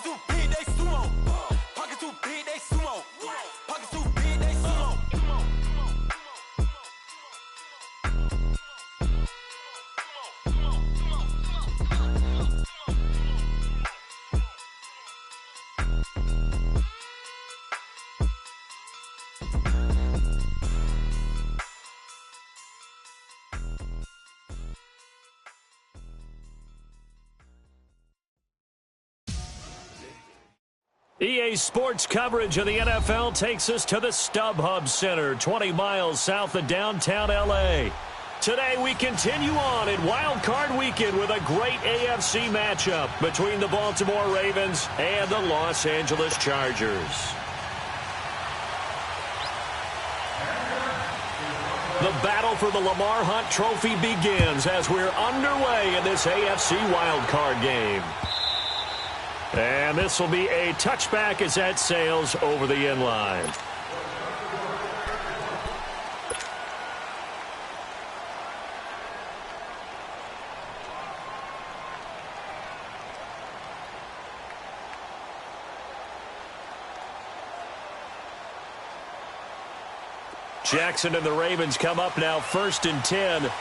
Pockets too big, they sumo. Pockets too big, they sumo. Pockets too big, they sumo. EA Sports coverage of the NFL takes us to the StubHub Center, 20 miles south of downtown L.A. Today we continue on in Wild Card Weekend with a great AFC matchup between the Baltimore Ravens and the Los Angeles Chargers. The battle for the Lamar Hunt Trophy begins as we're underway in this AFC Wild Card game. And this will be a touchback as that sails over the end line. Jackson and the Ravens come up now, 1st and 10.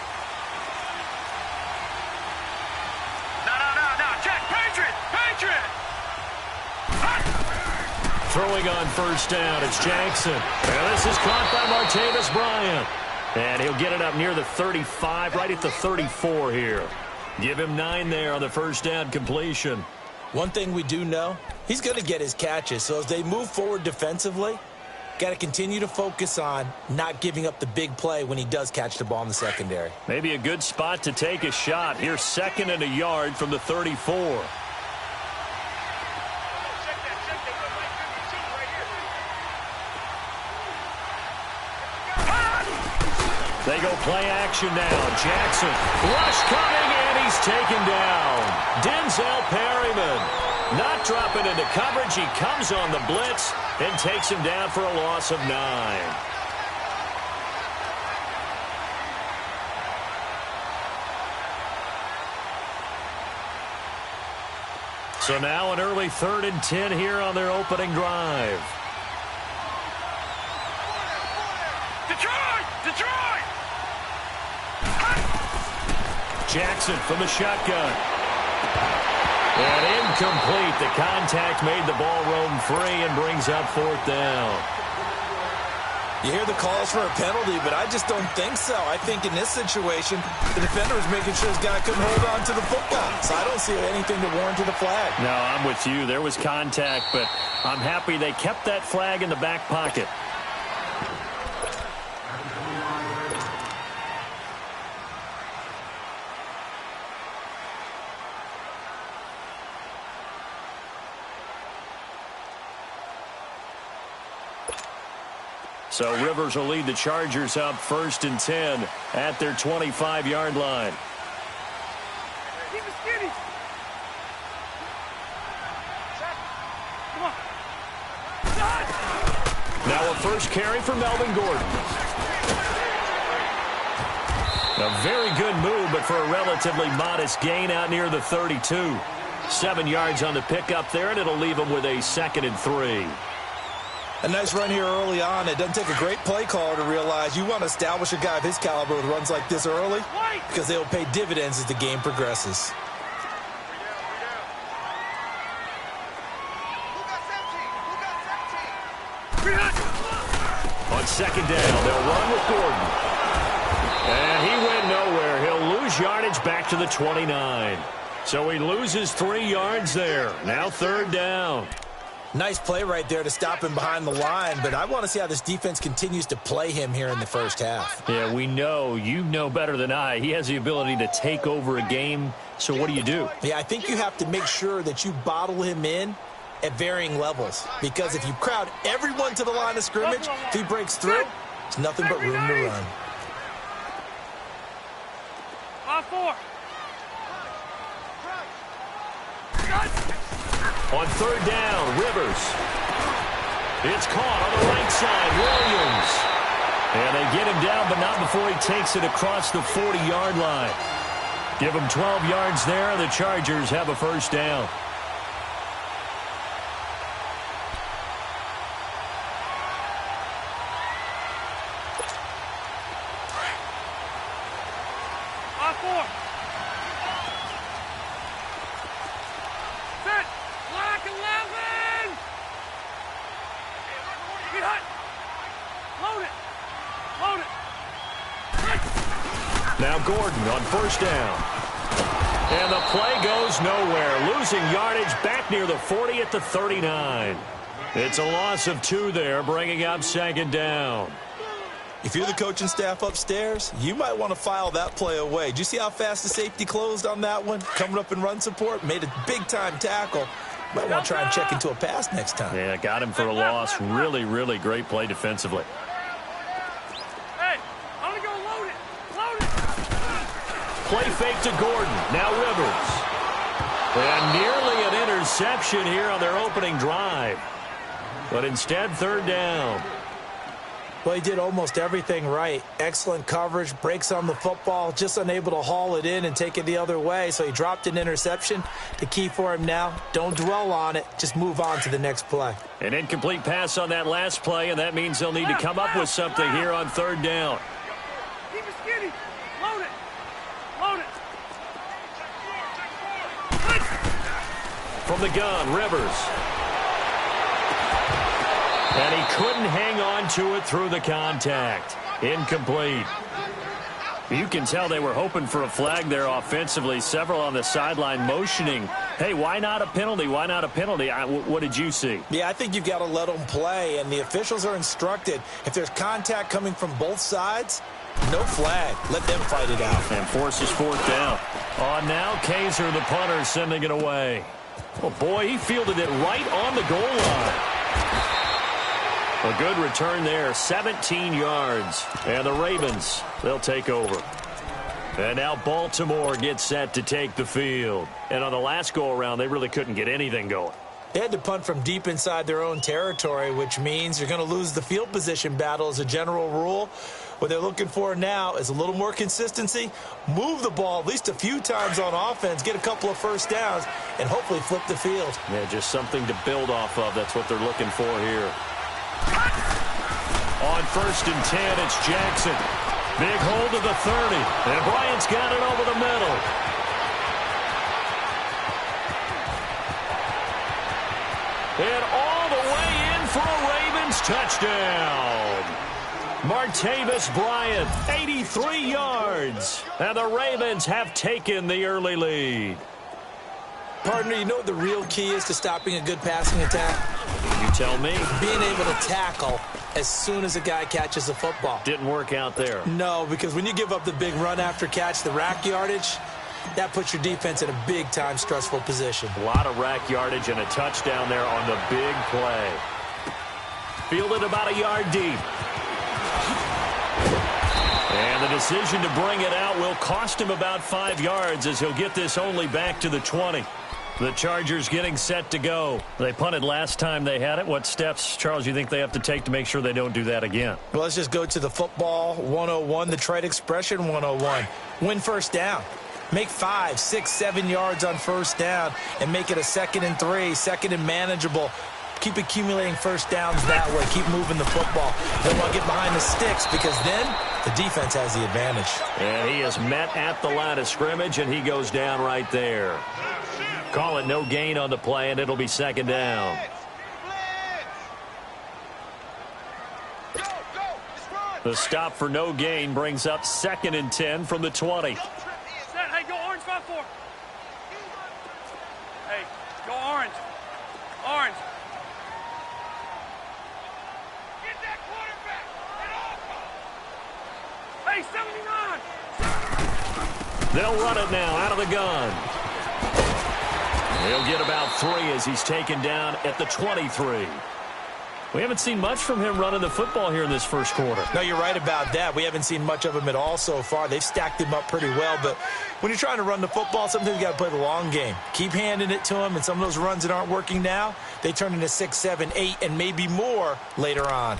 Throwing on 1st down, it's Jackson. And this is caught by Martavis Bryant. And he'll get it up near the 35, right at the 34 here. Give him 9 there on the 1st down completion. One thing we do know, he's going to get his catches. So as they move forward defensively, got to continue to focus on not giving up the big play when he does catch the ball in the secondary. Maybe a good spot to take a shot. Here's 2nd and a yard from the 34. They go play action now. Jackson, rush coming, and he's taken down. Denzel Perryman not dropping into coverage. He comes on the blitz and takes him down for a loss of 9. So now an early 3rd and 10 here on their opening drive. Jackson from the shotgun. And incomplete. The contact made the ball roam free and brings up 4th down. You hear the calls for a penalty, but I just don't think so. I think in this situation, the defender was making sure his guy couldn't hold on to the football. So I don't see anything to warrant the flag. No, I'm with you. There was contact, but I'm happy they kept that flag in the back pocket. So Rivers will lead the Chargers up 1st and 10 at their 25-yard line. Keep it skinny. Come on. Now a first carry for Melvin Gordon. A very good move, but for a relatively modest gain out near the 32. 7 yards on the pickup there, and it'll leave him with a 2nd and 3. A nice run here early on. It doesn't take a great play caller to realize you want to establish a guy of his caliber with runs like this early because they'll pay dividends as the game progresses. On 2nd down, they'll run with Gordon. And he went nowhere. He'll lose yardage back to the 29. So he loses 3 yards there. Now 3rd down. Nice play right there to stop him behind the line, but I want to see how this defense continues to play him here in the 1st half. Yeah, we know. You know better than I. He has the ability to take over a game, so what do? Yeah, I think you have to make sure that you bottle him in at varying levels, because if you crowd everyone to the line of scrimmage, if he breaks through, there's nothing but room to run. 4. On 3rd down, Rivers. It's caught on the right side, Williams. And they get him down, but not before he takes it across the 40-yard line. Give him 12 yards there. The Chargers have a 1st down. Now Gordon on first down. And the play goes nowhere. Losing yardage back near the 40 at the 39. It's a loss of 2 there, bringing up second down. If you're the coaching staff upstairs, you might want to file that play away. Did you see how fast the safety closed on that one? Coming up in run support, made a big-time tackle. Might want to try and check into a pass next time. Yeah, got him for a loss. Really, really great play defensively. Hey, I'm going to go load it. Load it. Play fake to Gordon. Now Rivers. And nearly an interception here on their opening drive. But instead, third down. Well, he did almost everything right. Excellent coverage, breaks on the football, just unable to haul it in and take it the other way. So he dropped an interception. The key for him now, don't dwell on it. Just move on to the next play. An incomplete pass on that last play, and that means they'll need to come up with something here on third down. Keep it skinny. Load it. Load it. From the gun, Rivers. And he couldn't hang on to it through the contact. Incomplete. You can tell they were hoping for a flag there offensively. Several on the sideline motioning, hey, why not a penalty? Why not a penalty? What did you see? Yeah, I think you've got to let them play, and the officials are instructed. If there's contact coming from both sides, no flag. Let them fight it out. And forces fourth down. On now, Kaiser, the punter, sending it away. Oh, boy, he fielded it right on the goal line. A good return there, 17 yards. And the Ravens, they'll take over. And now Baltimore gets set to take the field. And on the last go-around, they really couldn't get anything going. They had to punt from deep inside their own territory, which means you're going to lose the field position battle as a general rule. What they're looking for now is a little more consistency, move the ball at least a few times on offense, get a couple of first downs, and hopefully flip the field. Yeah, just something to build off of. That's what they're looking for here. On first and 10, it's Jackson. Big hold of the 30. And Bryant's got it over the middle. And all the way in for a Ravens touchdown. Martavis Bryant, 83 yards. And the Ravens have taken the early lead. Partner, you know what the real key is to stopping a good passing attack? You tell me. Being able to tackle as soon as a guy catches the football. Didn't work out there. No, because when you give up the big run after catch, the rack yardage, that puts your defense in a big-time stressful position. A lot of rack yardage and a touchdown there on the big play. Fielded about a yard deep. And the decision to bring it out will cost him about 5 yards as he'll get this only back to the 20. The Chargers getting set to go. They punted last time they had it. What steps, Charles, you think they have to take to make sure they don't do that again? Well, let's just go to the football 101, the trite expression 101. Win first down. Make 5, 6, 7 yards on first down and make it a 2nd and 3, 2nd and manageable. Keep accumulating first downs that way. Keep moving the football. Don't want to get behind the sticks because then the defense has the advantage. And he is met at the line of scrimmage, and he goes down right there. Call it no gain on the play, and it'll be second down. The stop for no gain brings up 2nd and 10 from the 20. Set. Hey, go orange 5-4. Hey, go orange. Orange. Get that quarterback. Get off. Hey, 79. They'll run it now out of the gun. He'll get about 3 as he's taken down at the 23. We haven't seen much from him running the football here in this first quarter. No, you're right about that. We haven't seen much of him at all so far. They've stacked him up pretty well, but when you're trying to run the football, sometimes you got to play the long game. Keep handing it to him, and some of those runs that aren't working now, they turn into 6, 7, 8, and maybe more later on.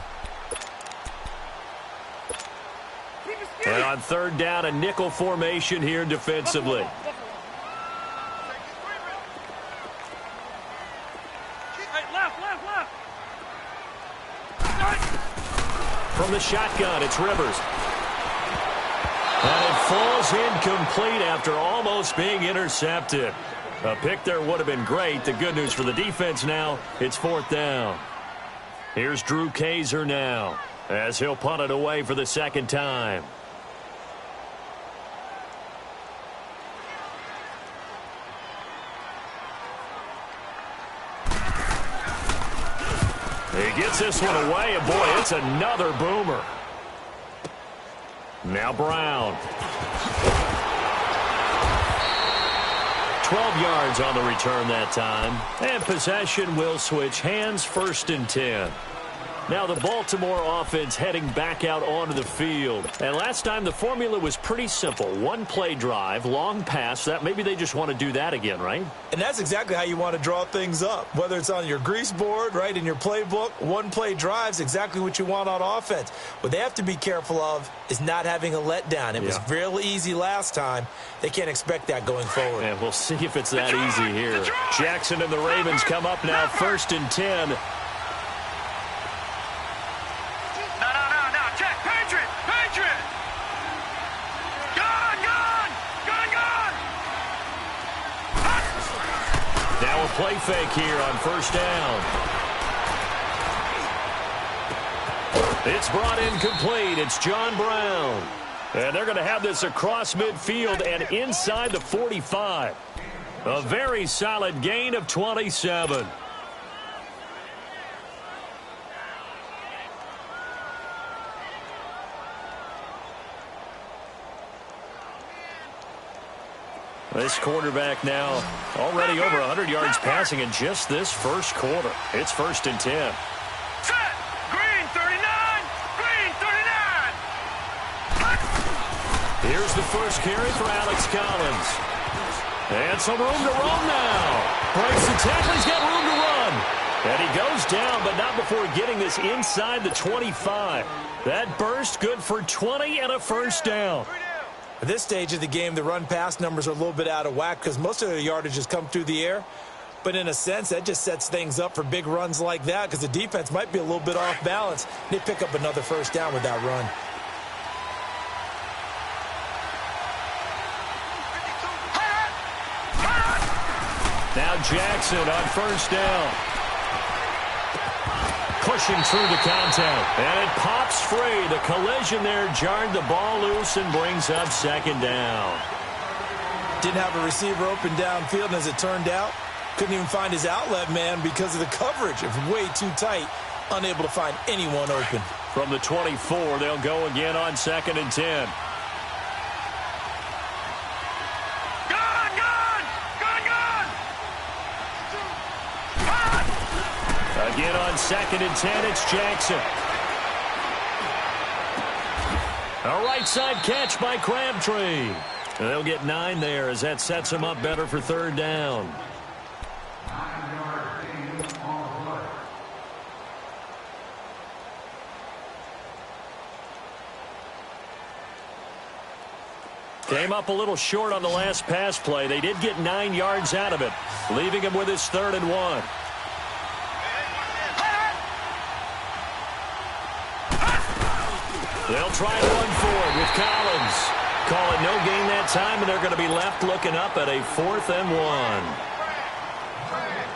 And on third down, a nickel formation here defensively. From the shotgun, it's Rivers. And it falls incomplete after almost being intercepted. A pick there would have been great. The good news for the defense now, it's fourth down. Here's Drew Kaiser now as he'll punt it away for the second time. He gets this one away, and boy, it's another boomer. Now Brown. 12 yards on the return that time. And possession will switch hands, 1st and 10. Now the Baltimore offense heading back out onto the field. And last time the formula was pretty simple. One-play drive, long pass. That maybe they just want to do that again, right? And that's exactly how you want to draw things up. Whether it's on your grease board, right, in your playbook, one-play drive's exactly what you want on offense. What they have to be careful of is not having a letdown. It was real easy last time. They can't expect that going forward. And we'll see if it's that easy here. Jackson and the Ravens come up now, 1st and 10. Now a play fake here on 1st down. It's brought in complete. It's John Brown. And they're going to have this across midfield and inside the 45. A very solid gain of 27. This quarterback now already over 100 yards passing in just this first quarter. It's 1st and 10. Set! Green 39! Green 39! Here's the first carry for Alex Collins. And some room to roam now. Breaks the tackle. He's got room to run. And he goes down, but not before getting this inside the 25. That burst good for 20 and a 1st down. At this stage of the game, the run-pass numbers are a little bit out of whack because most of their yardage has come through the air. But in a sense, that just sets things up for big runs like that because the defense might be a little bit off balance. They pick up another 1st down with that run. Now Jackson on 1st down. Pushing through the contact. And it pops free. The collision there jarred the ball loose and brings up 2nd down. Didn't have a receiver open downfield, and as it turned out, couldn't even find his outlet man because of the coverage. It was way too tight. Unable to find anyone open. From the 24, they'll go again on 2nd and 10. Again on 2nd and 10, it's Jackson. A right side catch by Crabtree. They'll get 9 there as that sets them up better for 3rd down. Came up a little short on the last pass play. They did get 9 yards out of it, leaving him with his 3rd and 1. They'll try to run forward with Collins. Call it no gain that time, and they're going to be left looking up at a 4th and 1.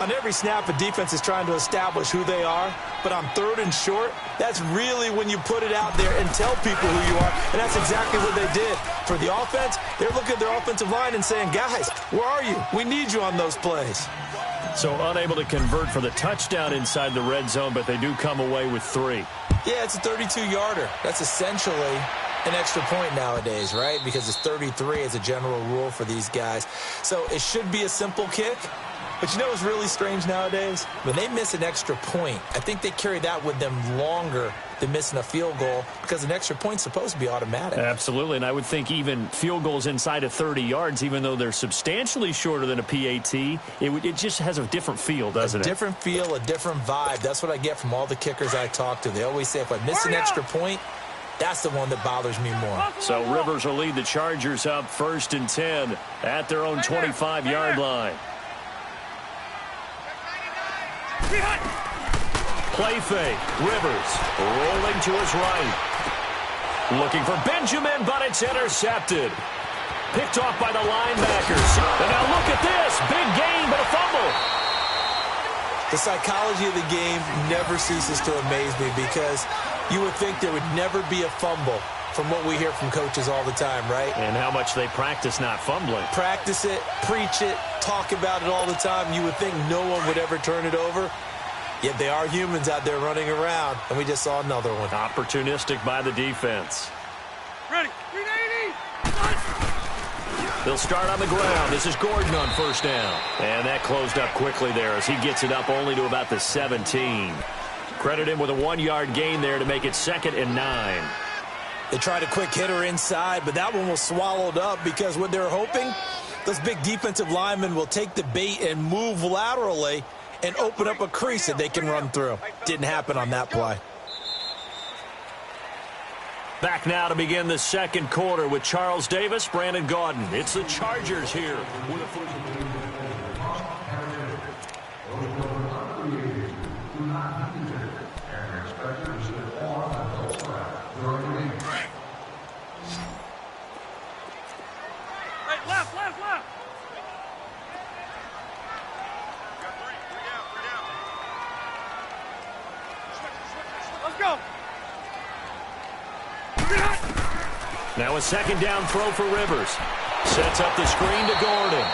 On every snap, a defense is trying to establish who they are, but on 3rd and short, that's really when you put it out there and tell people who you are, and that's exactly what they did. For the offense, they're looking at their offensive line and saying, guys, where are you? We need you on those plays. So unable to convert for the touchdown inside the red zone, but they do come away with 3. Yeah, it's a 32-yarder. That's essentially an extra point nowadays, right? Because it's 33 as a general rule for these guys. So it should be a simple kick. But you know what's really strange nowadays? When they miss an extra point, I think they carry that with them longer than missing a field goal because an extra point's supposed to be automatic. Absolutely, and I would think even field goals inside of 30 yards, even though they're substantially shorter than a PAT, it just has a different feel, doesn't it? A different feel, a different vibe. That's what I get from all the kickers I talk to. They always say if I miss an extra point, that's the one that bothers me more. So Rivers will lead the Chargers up 1st and 10 at their own 25-yard line. Play fake. Rivers rolling to his right. Looking for Benjamin, but it's intercepted. Picked off by the linebackers. And now look at this. Big gain, but a fumble. The psychology of the game never ceases to amaze me because you would think there would never be a fumble from what we hear from coaches all the time, right? And how much they practice not fumbling. Practice it, preach it, talk about it all the time. You would think no one would ever turn it over. Yet they are humans out there running around, and we just saw another one. Opportunistic by the defense. Ready. 380. They'll start on the ground. This is Gordon on first down. And that closed up quickly there as he gets it up only to about the 17. Credit him with a 1-yard gain there to make it 2nd and 9. They tried a quick hitter inside, but that one was swallowed up because what they're hoping, those big defensive linemen will take the bait and move laterally and open up a crease that they can run through. Didn't happen on that play. Back now to begin the second quarter with Charles Davis, Brandon Gaudin. It's the Chargers here. Hey, left. Let's go. Now a 2nd down throw for Rivers. Sets up the screen to Gordon.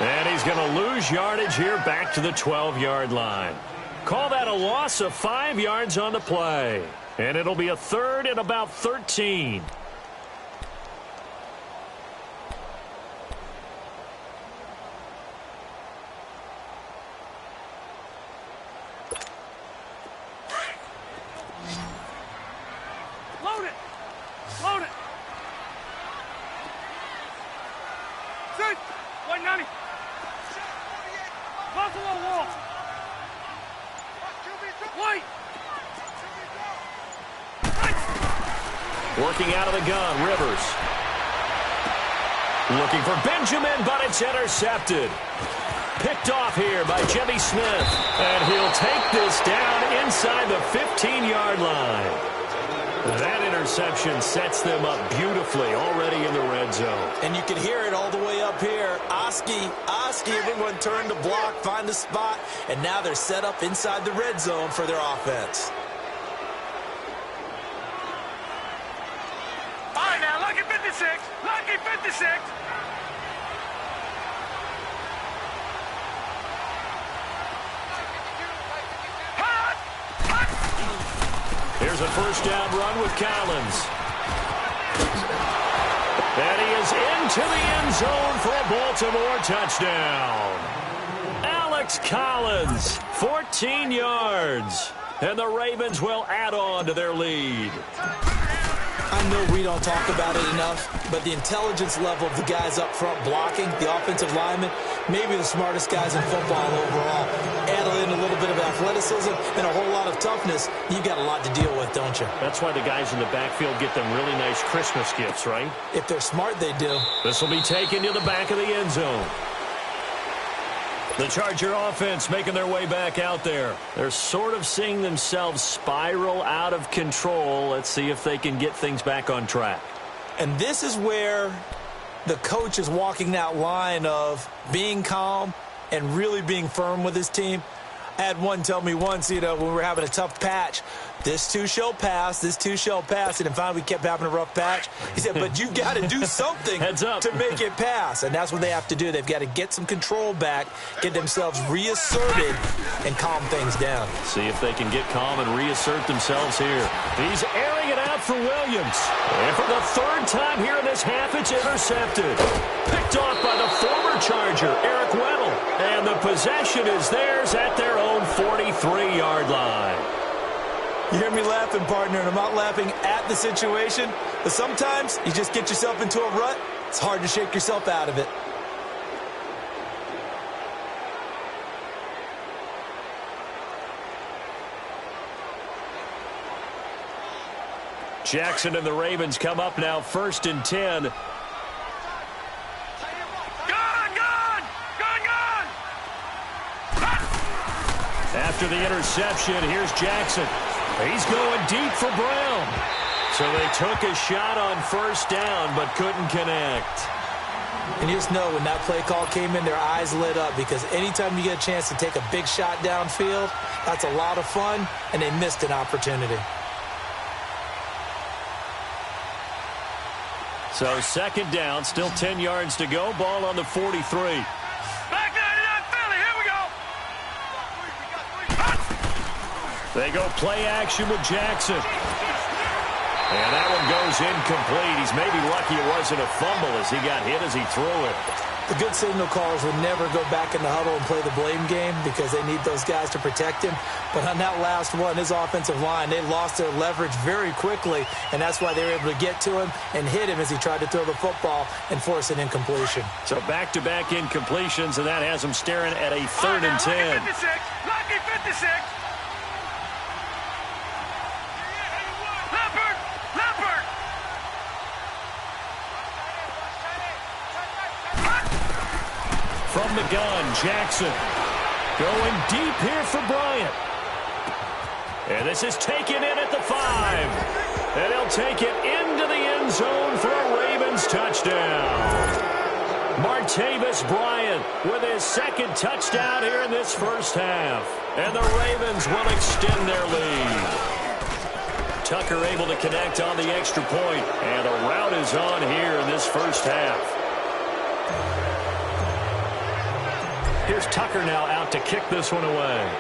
And he's going to lose yardage here back to the 12-yard line. Call that a loss of 5 yards on the play. And it'll be a 3rd and about 13. Load it. Sit. 190. Buffalo wall. White. Working out of the gun, Rivers. Looking for Benjamin, but it's intercepted. Picked off here by Jimmy Smith. And he'll take this down inside the 15-yard line. That interception sets them up beautifully already in the red zone. And you can hear it all the way up here. Oski, everyone turned to block, find a spot, and now they're set up inside the red zone for their offense. All right, now, lucky 56. Lucky 56. Here's a first down run with Collins. And he is into the end zone for a Baltimore touchdown. Alex Collins, 14 yards. And the Ravens will add on to their lead. I know we don't talk about it enough, but the intelligence level of the guys up front blocking, the offensive linemen, maybe the smartest guys in football overall. Add in a little bit of athleticism and a whole lot of toughness, you got a lot to deal with, don't you? That's why the guys in the backfield get them really nice Christmas gifts, right? If they're smart, they do. This will be taken to the back of the end zone. The Charger offense making their way back out there. They're sort of seeing themselves spiral out of control. Let's see if they can get things back on track. And this is where the coach is walking that line of being calm and really being firm with his team. I had one tell me once, when we were having a tough patch, this too shall pass, this too shall pass. And then finally we kept having a rough patch. He said, but you got to do something Heads up. to make it pass. And that's what they have to do. They've got to get some control back, get themselves reasserted, and calm things down. See if they can get calm and reassert themselves here. He's airing it out for Williams. And for the 3rd time here in this half, it's intercepted. Picked off by the former Charger, Eric Weddle. And the possession is theirs at their own 43-yard line. You hear me laughing, partner, and I'm not laughing at the situation, but sometimes you just get yourself into a rut. It's hard to shake yourself out of it. Jackson and the Ravens come up now 1st and 10. Gone! After the interception, here's Jackson. He's going deep for Brown. So they took a shot on 1st down, but couldn't connect. And you just know when that play call came in, their eyes lit up because anytime you get a chance to take a big shot downfield, that's a lot of fun, and they missed an opportunity. So 2nd down, still 10 yards to go. Ball on the 43. Back 99, Philly, here we go. They go play action with Jackson. And that one goes incomplete. He's maybe lucky it wasn't a fumble as he got hit as he threw it. The good signal callers would never go back in the huddle and play the blame game because they need those guys to protect him. But on that last one, his offensive line, they lost their leverage very quickly, and that's why they were able to get to him and hit him as he tried to throw the football and force an incompletion. So back-to-back incompletions, and that has him staring at a 3rd and 10. Lucky 56. From the gun, Jackson going deep here for Bryant. And this is taken in at the 5. And he'll take it into the end zone for a Ravens touchdown. Martavis Bryant with his 2nd touchdown here in this first half. And the Ravens will extend their lead. Tucker able to connect on the extra point. And the route is on here in this first half. Here's Tucker now out to kick this one away.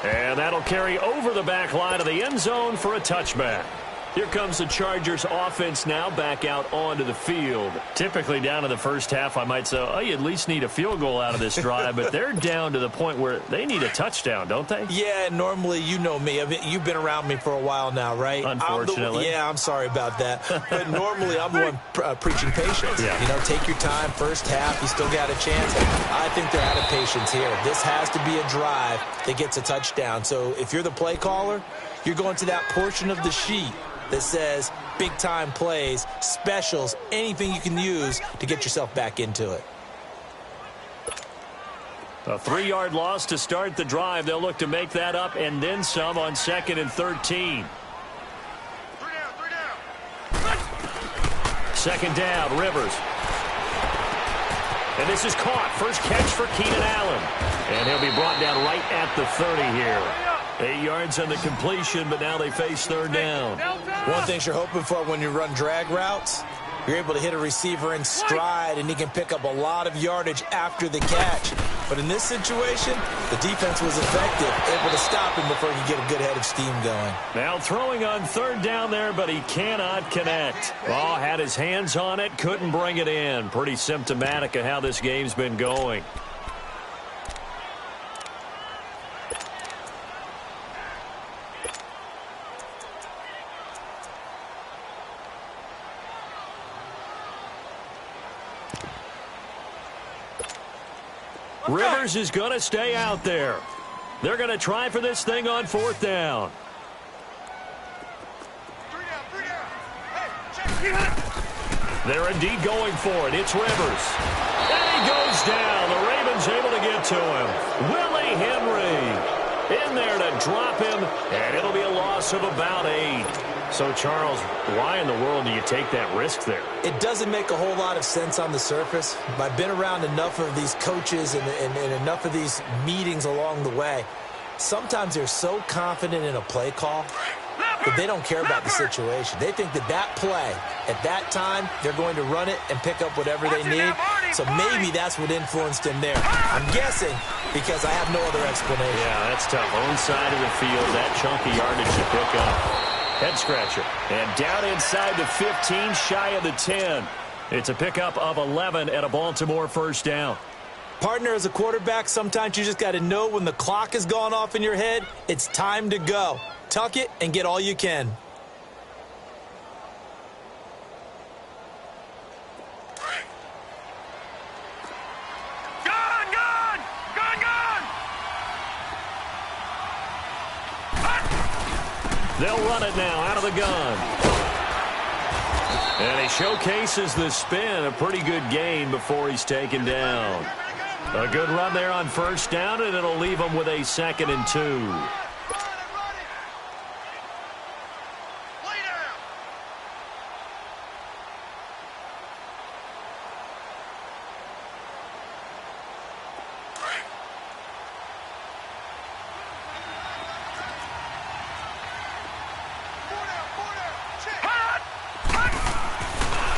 And that'll carry over the back line of the end zone for a touchback. Here comes the Chargers offense now back out onto the field. Typically down in the first half, I might say, oh, you at least need a field goal out of this drive, but they're down to the point where they need a touchdown, don't they? Yeah, normally, you know me. I mean, you've been around me for a while now, right? Unfortunately. I'm sorry about that. But normally, I'm the one preaching patience. Yeah. You know, take your time, first half, you still got a chance. I think they're out of patience here. This has to be a drive that gets a touchdown. So if you're the play caller, you're going to that portion of the sheet that says big-time plays, specials, anything you can use to get yourself back into it. A 3-yard loss to start the drive. They'll look to make that up and then some on 2nd and 13. 2nd down, Rivers. And this is caught. First catch for Keenan Allen. And he'll be brought down right at the 30 here. 8 yards on the completion, but now they face 3rd down. One thing you're hoping for when you run drag routes, you're able to hit a receiver in stride, and he can pick up a lot of yardage after the catch. But in this situation, the defense was effective, able to stop him before he could get a good head of steam going. Now throwing on 3rd down there, but he cannot connect. Ball had his hands on it, couldn't bring it in. Pretty symptomatic of how this game's been going. Rivers is going to stay out there. They're going to try for this thing on 4th down. They're indeed going for it. It's Rivers. And he goes down. The Ravens able to get to him. Willie Henry in there to drop him, and it'll be a loss of about 8. So, Charles, why in the world do you take that risk there? It doesn't make a whole lot of sense on the surface. I've been around enough of these coaches and enough of these meetings along the way. Sometimes they're so confident in a play call that they don't care about the situation. They think that that play, at that time, they're going to run it and pick up whatever they need. So maybe that's what influenced him there. I'm guessing because I have no other explanation. Yeah, that's tough. Own side of the field, that chunky yardage to pick up. Head scratcher. And down inside the 15, shy of the 10. It's a pickup of 11 at a Baltimore 1st down. Partner, as a quarterback, sometimes you just got to know when the clock has gone off in your head, it's time to go. Tuck it and get all you can. They'll run it now out of the gun. And he showcases the spin. A pretty good gain before he's taken down. A good run there on 1st down, and it'll leave him with a 2nd and 2.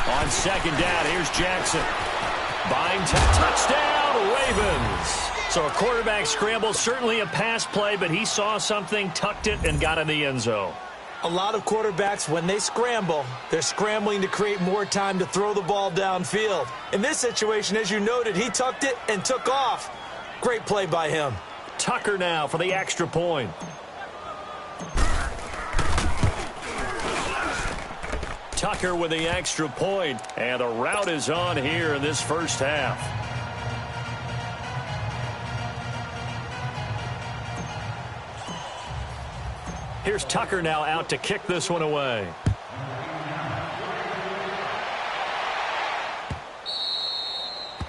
On 2nd down, here's Jackson. Buying touchdown. the Ravens. So a quarterback scramble, certainly a pass play, but he saw something, tucked it, and got in the end zone. A lot of quarterbacks, when they scramble, they're scrambling to create more time to throw the ball downfield. In this situation, as you noted, he tucked it and took off. Great play by him. Tucker now for the extra point. Tucker with the extra point, and the route is on here in this first half. Here's Tucker now out to kick this one away.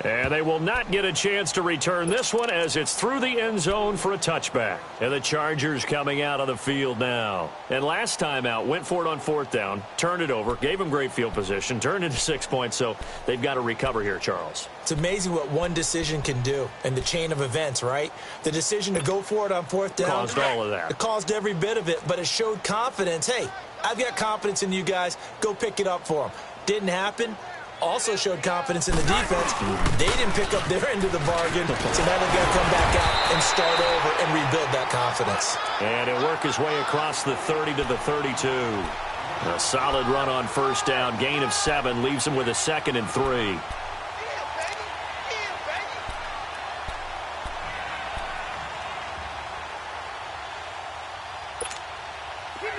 And they will not get a chance to return this one as it's through the end zone for a touchback. And the Chargers coming out on the field now. And last time out, went for it on fourth down, turned it over, gave them great field position, turned it to 6 points, so they've got to recover here, Charles. It's amazing what one decision can do in the chain of events, right? The decision to go for it on fourth down. Caused all of that. It caused every bit of it, but it showed confidence. Hey, I've got confidence in you guys. Go pick it up for them. Didn't happen. Also showed confidence in the defense. They didn't pick up their end of the bargain, so now they've got to come back out and start over and rebuild that confidence. And he'll work his way across the 30 to the 32. A solid run on first down. Gain of 7 leaves him with a 2nd and 3.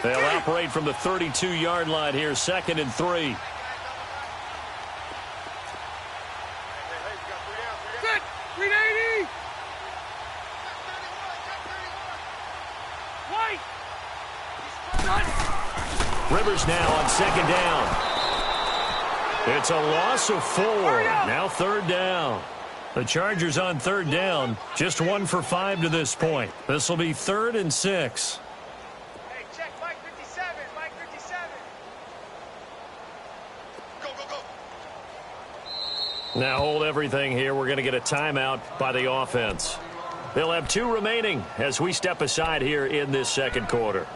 They'll operate from the 32-yard line here, 2nd and 3. Rivers now on 2nd down. It's a loss of 4. Now 3rd down. The Chargers on 3rd down. Just 1 for 5 to this point. This will be 3rd and 6. Hey, check Mike 57. Mike 57. Go, go, go. Now hold everything here. We're going to get a timeout by the offense. They'll have 2 remaining as we step aside here in this second quarter.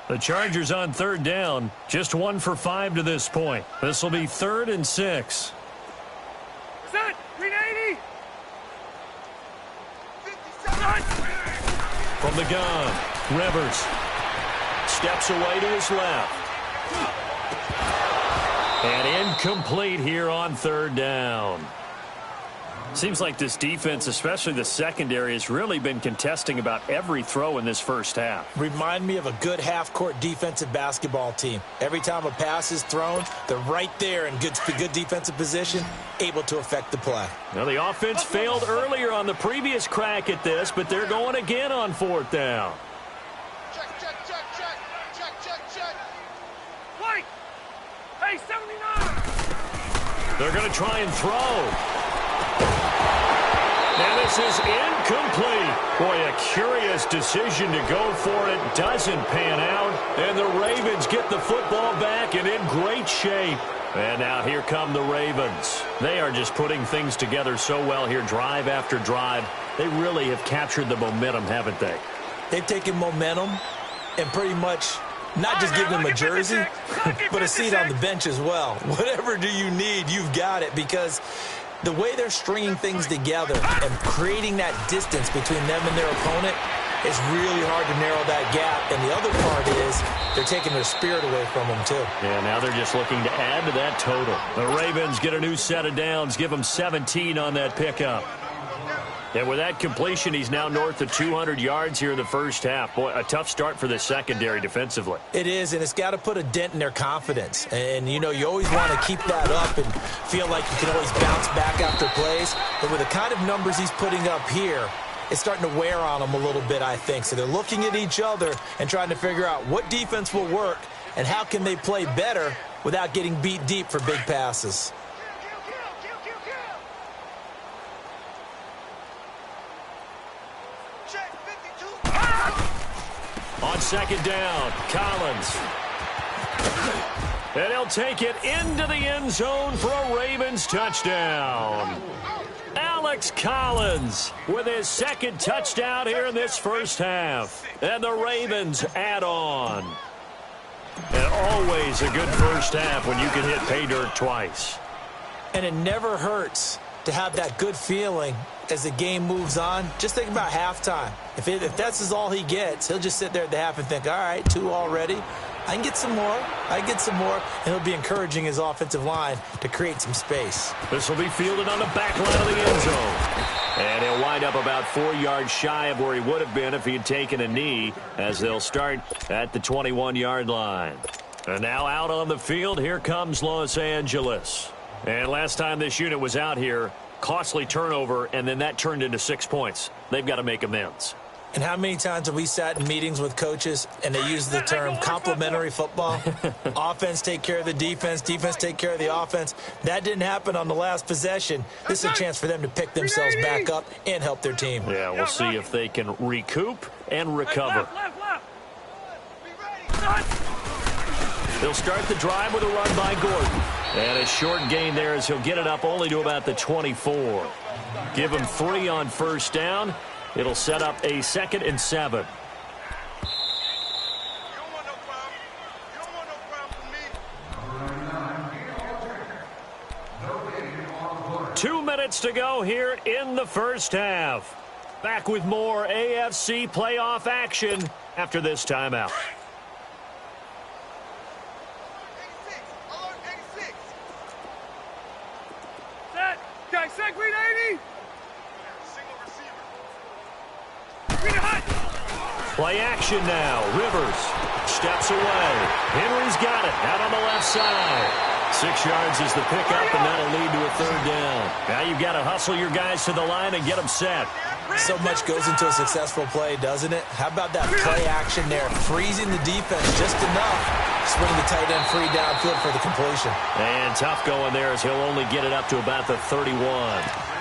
The Chargers on 3rd down, just 1 for 5 to this point. This will be 3rd and 6. Set, 380. From the gun, Rivers steps away to his left. And incomplete here on 3rd down. Seems like this defense, especially the secondary, has really been contesting about every throw in this first half. Remind me of a good half-court defensive basketball team. Every time a pass is thrown, they're right there in good defensive position, able to affect the play. Now, the offense failed earlier on the previous crack at this, but they're going again on 4th down. Check, check, check, check. Check, check, check. White. Hey, 79. They're going to try and throw. And this is incomplete. Boy, a curious decision to go for it. Doesn't pan out. And the Ravens get the football back and in great shape. And now here come the Ravens. They are just putting things together so well here, drive after drive. They really have captured the momentum, haven't they? They've taken momentum and pretty much not just given them a jersey, but a seat on the bench as well. Whatever do you need, you've got it, because the way they're stringing things together and creating that distance between them and their opponent is really hard to narrow that gap. And the other part is they're taking their spirit away from them, too. Yeah, now they're just looking to add to that total. The Ravens get a new set of downs, give them 17 on that pickup. And with that completion, he's now north of 200 yards here in the first half. Boy, a tough start for the secondary defensively. It is, and it's got to put a dent in their confidence. And, you know, you always want to keep that up and feel like you can always bounce back after plays. But with the kind of numbers he's putting up here, it's starting to wear on them a little bit, I think. So they're looking at each other and trying to figure out what defense will work and how can they play better without getting beat deep for big passes. On 2nd down, Collins. And he'll take it into the end zone for a Ravens touchdown. Alex Collins with his second touchdown here in this first half. And the Ravens add on. And always a good first half when you can hit pay dirt twice. And it never hurts to have that good feeling as the game moves on. Just think about halftime. If that's all he gets, he'll just sit there at the half and think, all right, 2 already. I can get some more. And he'll be encouraging his offensive line to create some space. This will be fielded on the back line of the end zone. And he'll wind up about 4 yards shy of where he would have been if he had taken a knee, as they'll start at the 21-yard line. And now out on the field, here comes Los Angeles. And last time this unit was out here, costly turnover, and then that turned into 6 points. They've got to make amends. And how many times have we sat in meetings with coaches and they use the term complementary football? Offense take care of the defense, defense take care of the offense. That didn't happen on the last possession. This is a chance for them to pick themselves back up and help their team. Yeah, we'll see if they can recoup and recover. They'll start the drive with a run by Gordon. And a short gain there as he'll get it up only to about the 24. Give him 3 on first down. It'll set up a 2nd and 7. 2 minutes to go here in the first half. Back with more AFC playoff action after this timeout. Set, green 80. Play action now. Rivers steps away. Henry's got it out on the left side. 6 yards is the pickup, and that'll lead to a 3rd down. Now you've got to hustle your guys to the line and get them set. So much goes into a successful play, doesn't it? How about that play action there? Freezing the defense just enough. Swing the tight end free downfield for the completion. And tough going there as he'll only get it up to about the 31.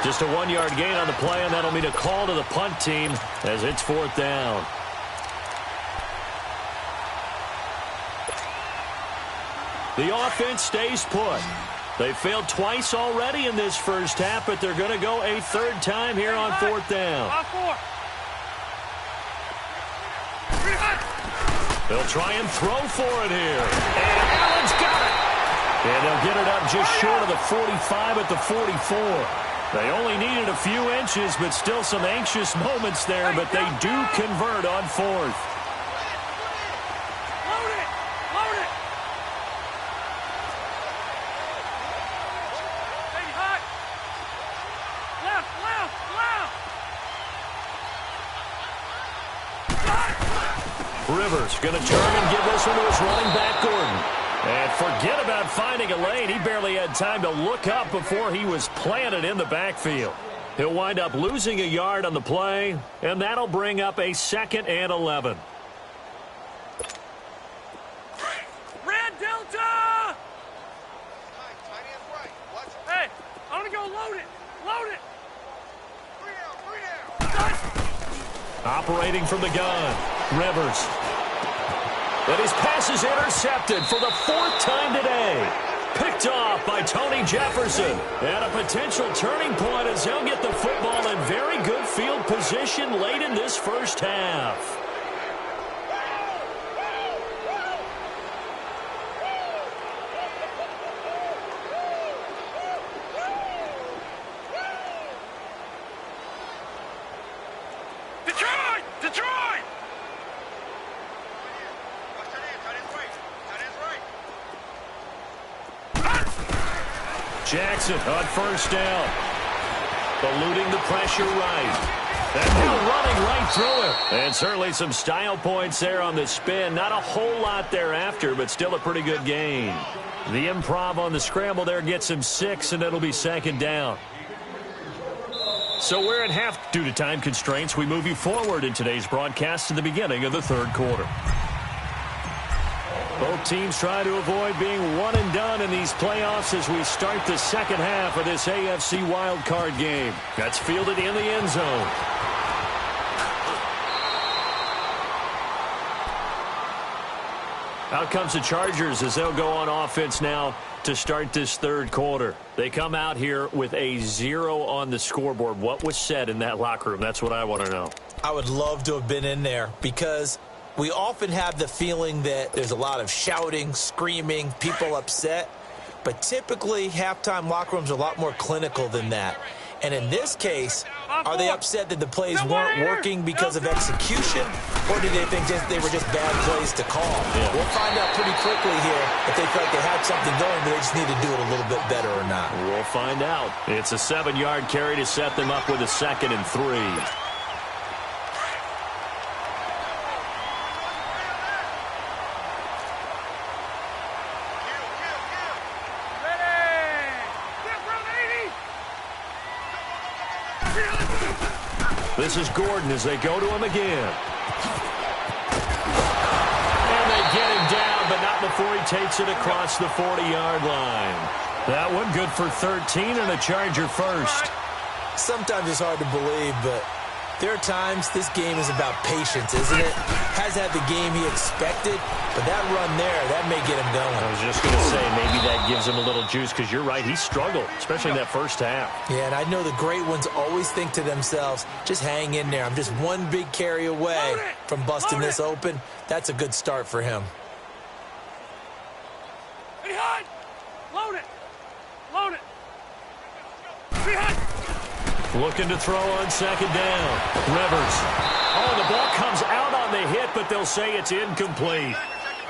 Just a 1-yard gain on the play, and that'll mean a call to the punt team as it's 4th down. The offense stays put. They failed twice already in this first half, but they're going to go a 3rd time here on 4th down. They'll try and throw for it here. And Allen's got it. And they'll get it up just short of the 45 at the 44. They only needed a few inches, but still some anxious moments there, but they do convert on 4th. Rivers going to turn and give this one to his running back, Gordon. And forget about finding a lane. He barely had time to look up before he was planted in the backfield. He'll wind up losing a yard on the play, and that'll bring up a 2nd and 11. Red Delta! Hey, I want to go load it. Load it. Operating from the gun, Rivers. And his pass is intercepted for the 4th time today. Picked off by Tony Jefferson. And a potential turning point as he'll get the football in very good field position late in this first half. Jackson on first down. Eluding the pressure right. And now running right through it. And certainly some style points there on the spin. Not a whole lot thereafter, but still a pretty good gain. The improv on the scramble there gets him 6, and it'll be 2nd down. So we're at half. Due to time constraints, we move you forward in today's broadcast to the beginning of the 3rd quarter. Both teams try to avoid being one and done in these playoffs as we start the 2nd half of this AFC wildcard game. That's fielded in the end zone. Out comes the Chargers as they'll go on offense now to start this third quarter. They come out here with a 0 on the scoreboard. What was said in that locker room? That's what I want to know. I would love to have been in there because we often have the feeling that there's a lot of shouting, screaming, people upset. But typically, halftime locker rooms are a lot more clinical than that. And in this case, are they upset that the plays weren't working because of execution? Or do they think they were just bad plays to call? Yeah. We'll find out pretty quickly here if they felt like they had something going, but they just need to do it a little bit better or not. We'll find out. It's a 7-yard carry to set them up with a 2nd and 3. This is Gordon as they go to him again. And they get him down, but not before he takes it across the 40-yard line. That one good for 13 and a Charger first. Sometimes it's hard to believe, but there are times this game is about patience, isn't it? Has had the game he expected, but that run there, that may get him going. I was just going to say, maybe that gives him a little juice because you're right, he struggled, especially in that first half. Yeah, and I know the great ones always think to themselves, just hang in there. I'm just one big carry away from busting this open. That's a good start for him. Behind! Load it! Load it! Behind! Looking to throw on 2nd down. Rivers. Oh, the ball comes out on the hit, but they'll say it's incomplete.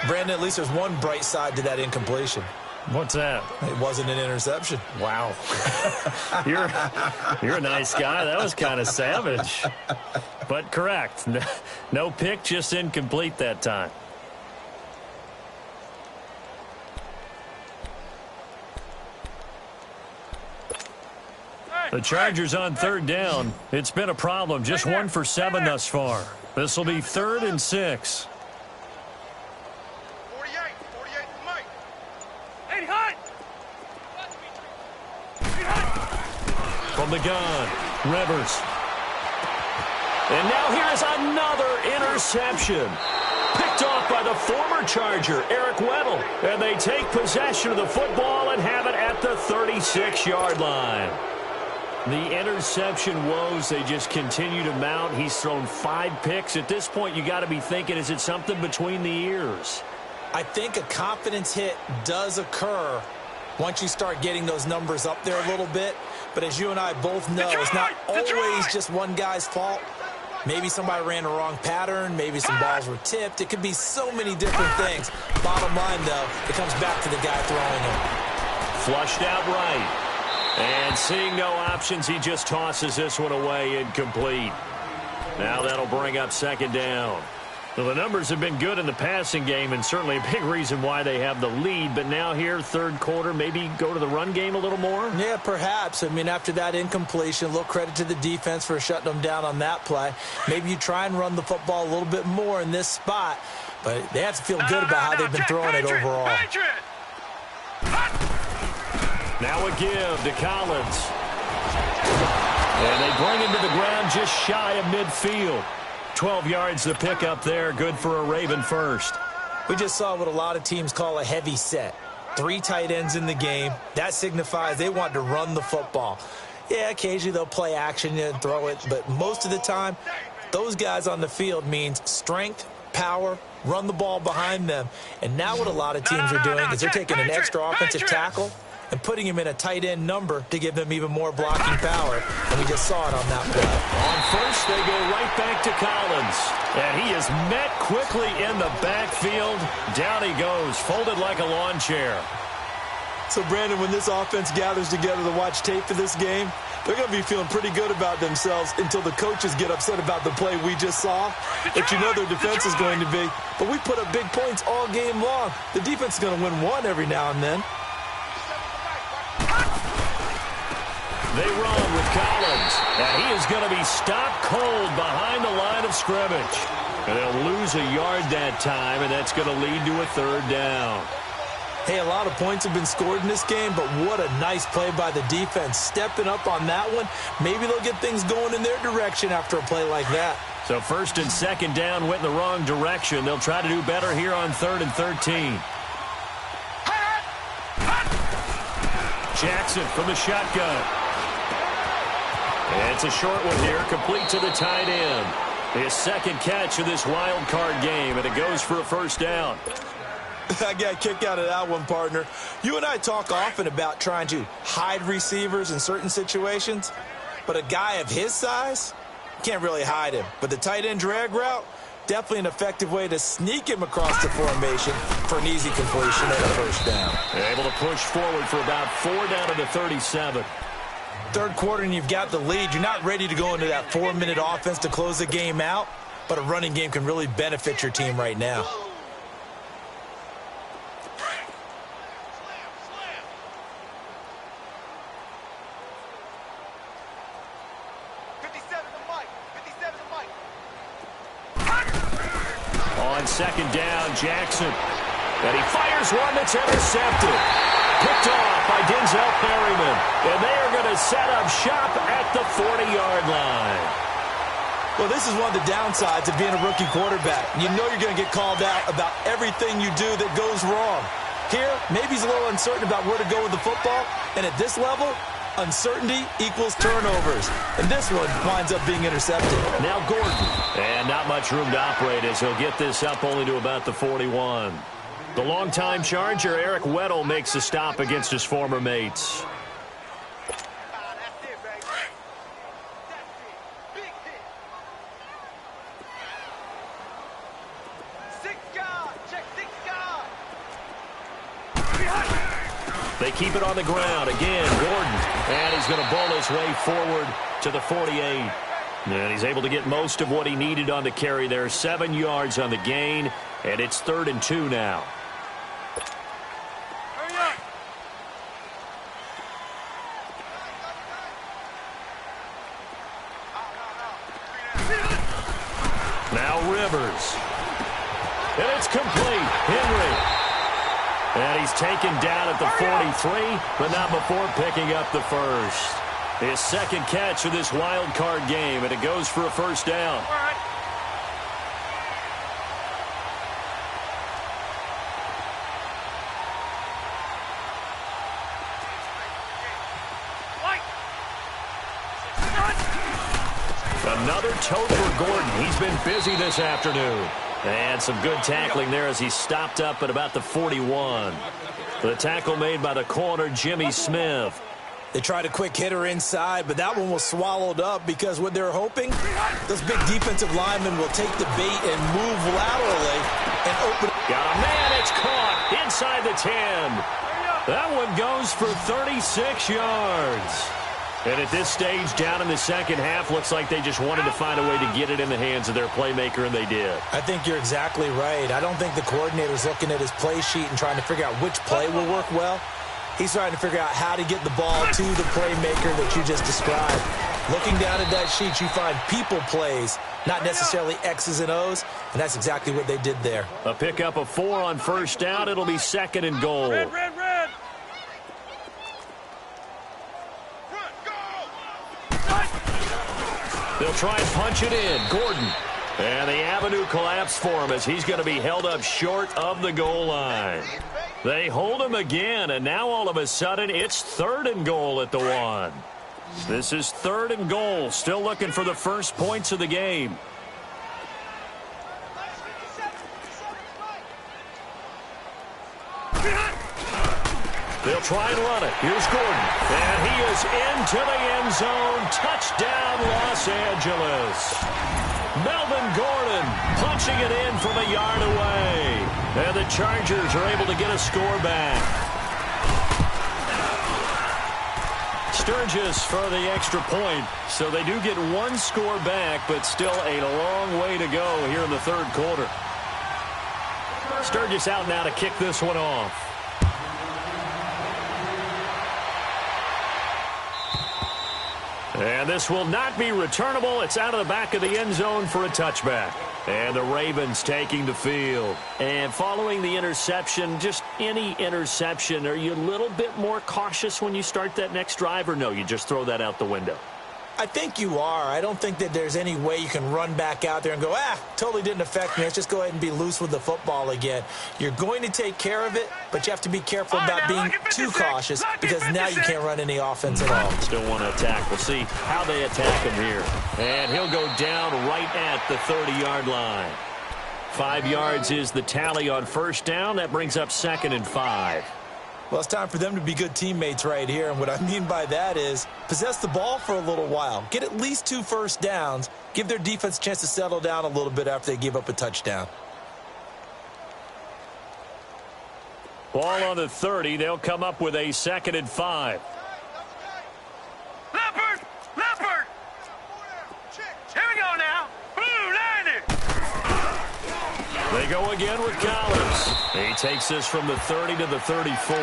Brandon, at least there's one bright side to that incompletion. What's that? It wasn't an interception. Wow. You're a nice guy. That was kind of savage. But correct. No pick, just incomplete that time. The Chargers on 3rd down. It's been a problem. Just 1 for 7 thus far. This will be 3rd and 6. 48 for Mike. 80 high. From the gun, Rivers. And now here's another interception. Picked off by the former Charger, Eric Weddle. And they take possession of the football and have it at the 36-yard line. The interception woes, they just continue to mount. He's thrown 5 picks. At this point, you got to be thinking, is it something between the ears? I think a confidence hit does occur once you start getting those numbers up there a little bit. But as you and I both know, it's not always just one guy's fault. Maybe somebody ran the wrong pattern. Maybe some balls were tipped. It could be so many different things. Bottom line, though, it comes back to the guy throwing them. Flushed out right. And seeing no options, he just tosses this one away incomplete. Now that'll bring up 2nd down. Well, the numbers have been good in the passing game and certainly a big reason why they have the lead. But now here, 3rd quarter, maybe go to the run game a little more? Yeah, perhaps. I mean, after that incompletion, a little credit to the defense for shutting them down on that play. Maybe you try and run the football a little bit more in this spot. But they have to feel good about how they've been throwing it overall. Now a give to Collins. And they bring him to the ground just shy of midfield. 12 yards to pick up there. Good for a Raven first. We just saw what a lot of teams call a heavy set. 3 tight ends in the game. That signifies they want to run the football. Yeah, occasionally they'll play action and throw it, but most of the time, those guys on the field means strength, power, run the ball behind them. And now what a lot of teams are doing is they're taking an extra offensive tackle and putting him in a tight end number to give them even more blocking power. And we just saw it on that play. On first, they go right back to Collins. And he is met quickly in the backfield. Down he goes, folded like a lawn chair. So, Brandon, when this offense gathers together to watch tape for this game, they're going to be feeling pretty good about themselves until the coaches get upset about the play we just saw. But you know their defense is going to be. But we put up big points all game long. The defense is going to win one every now and then. They run with Collins, and he is going to be stopped cold behind the line of scrimmage. And they'll lose a yard that time, and that's going to lead to a 3rd down. Hey, a lot of points have been scored in this game, but what a nice play by the defense. Stepping up on that one, maybe they'll get things going in their direction after a play like that. So first and second down went in the wrong direction. They'll try to do better here on 3rd and 13. Jackson from the shotgun. It's a short one here, complete to the tight end. His second catch of this wild card game, and it goes for a first down. I got a kick out of that one, partner. You and I talk often about trying to hide receivers in certain situations, but a guy of his size can't really hide him. But the tight end drag route, definitely an effective way to sneak him across the formation for an easy completion and a first down. Able to push forward for about 4 down to the 37. Third quarter and you've got the lead. You're not ready to go into that 4-minute offense to close the game out, but a running game can really benefit your team right now. On second down, Jackson. And he fires one that's intercepted. Picked off by Denzel Perryman. And they are going to set up shop at the 40-yard line. Well, this is one of the downsides of being a rookie quarterback. You know you're going to get called out about everything you do that goes wrong. Here, maybe he's a little uncertain about where to go with the football. And at this level, uncertainty equals turnovers. And this one winds up being intercepted. Now Gordon. And not much room to operate as he'll get this up only to about the 41. The longtime Charger, Eric Weddle, makes a stop against his former mates. They keep it on the ground. Again, Gordon. And he's going to bowl his way forward to the 48. And he's able to get most of what he needed on the carry there. 7 yards on the gain. And it's 3rd and 2 now. Hurry up. Now Rivers. And it's complete. Henry. And he's taken down at the 43, but not before picking up the first. His second catch of this wild card game, and it goes for a first down. All right. Another tote for Gordon. He's been busy this afternoon. And some good tackling there as he stopped up at about the 41. The tackle made by the corner, Jimmy Smith. They tried a quick hitter inside, but that one was swallowed up because what they're hoping, those big defensive linemen will take the bait and move laterally and open. Got a man, it's caught inside the 10. That one goes for 36 yards. And at this stage, down in the second half, looks like they just wanted to find a way to get it in the hands of their playmaker, and they did. I think you're exactly right. I don't think the coordinator's looking at his play sheet and trying to figure out which play will work well. He's trying to figure out how to get the ball to the playmaker that you just described. Looking down at that sheet, you find people plays, not necessarily X's and O's, and that's exactly what they did there. A pickup of 4 on first down. It'll be 2nd and goal. Red. They'll try and punch it in. Gordon. And the avenue collapsed for him as he's going to be held up short of the goal line. They hold him again, and now all of a sudden it's 3rd and goal at the 1. This is 3rd and goal. Still looking for the first points of the game. They'll try and run it. Here's Gordon. And he is into the end zone. Touchdown, Los Angeles. Melvin Gordon punching it in from a yard away. And the Chargers are able to get a score back. Sturgis for the extra point. So they do get 1 score back, but still a long way to go here in the 3rd quarter. Sturgis out now to kick this one off. And this will not be returnable. It's out of the back of the end zone for a touchback. And the Ravens taking the field. And following the interception, just any interception, are you a little bit more cautious when you start that next drive, or no, you just throw that out the window? I think you are. I don't think that there's any way you can run back out there and go, totally didn't affect me. Let's just go ahead and be loose with the football again. You're going to take care of it, but you have to be careful about being too cautious because now you can't run any offense at all. Still want to attack. We'll see how they attack him here. And he'll go down right at the 30-yard line. 5 yards is the tally on first down. That brings up 2nd and 5. Well, it's time for them to be good teammates right here. And what I mean by that is possess the ball for a little while. Get at least 2 first downs. Give their defense a chance to settle down a little bit after they give up a touchdown. Ball on the 30. They'll come up with a 2nd and 5. Leopard! Leopard! Here we go now. Blue 90. They go again with Collins. He takes this from the 30 to the 34.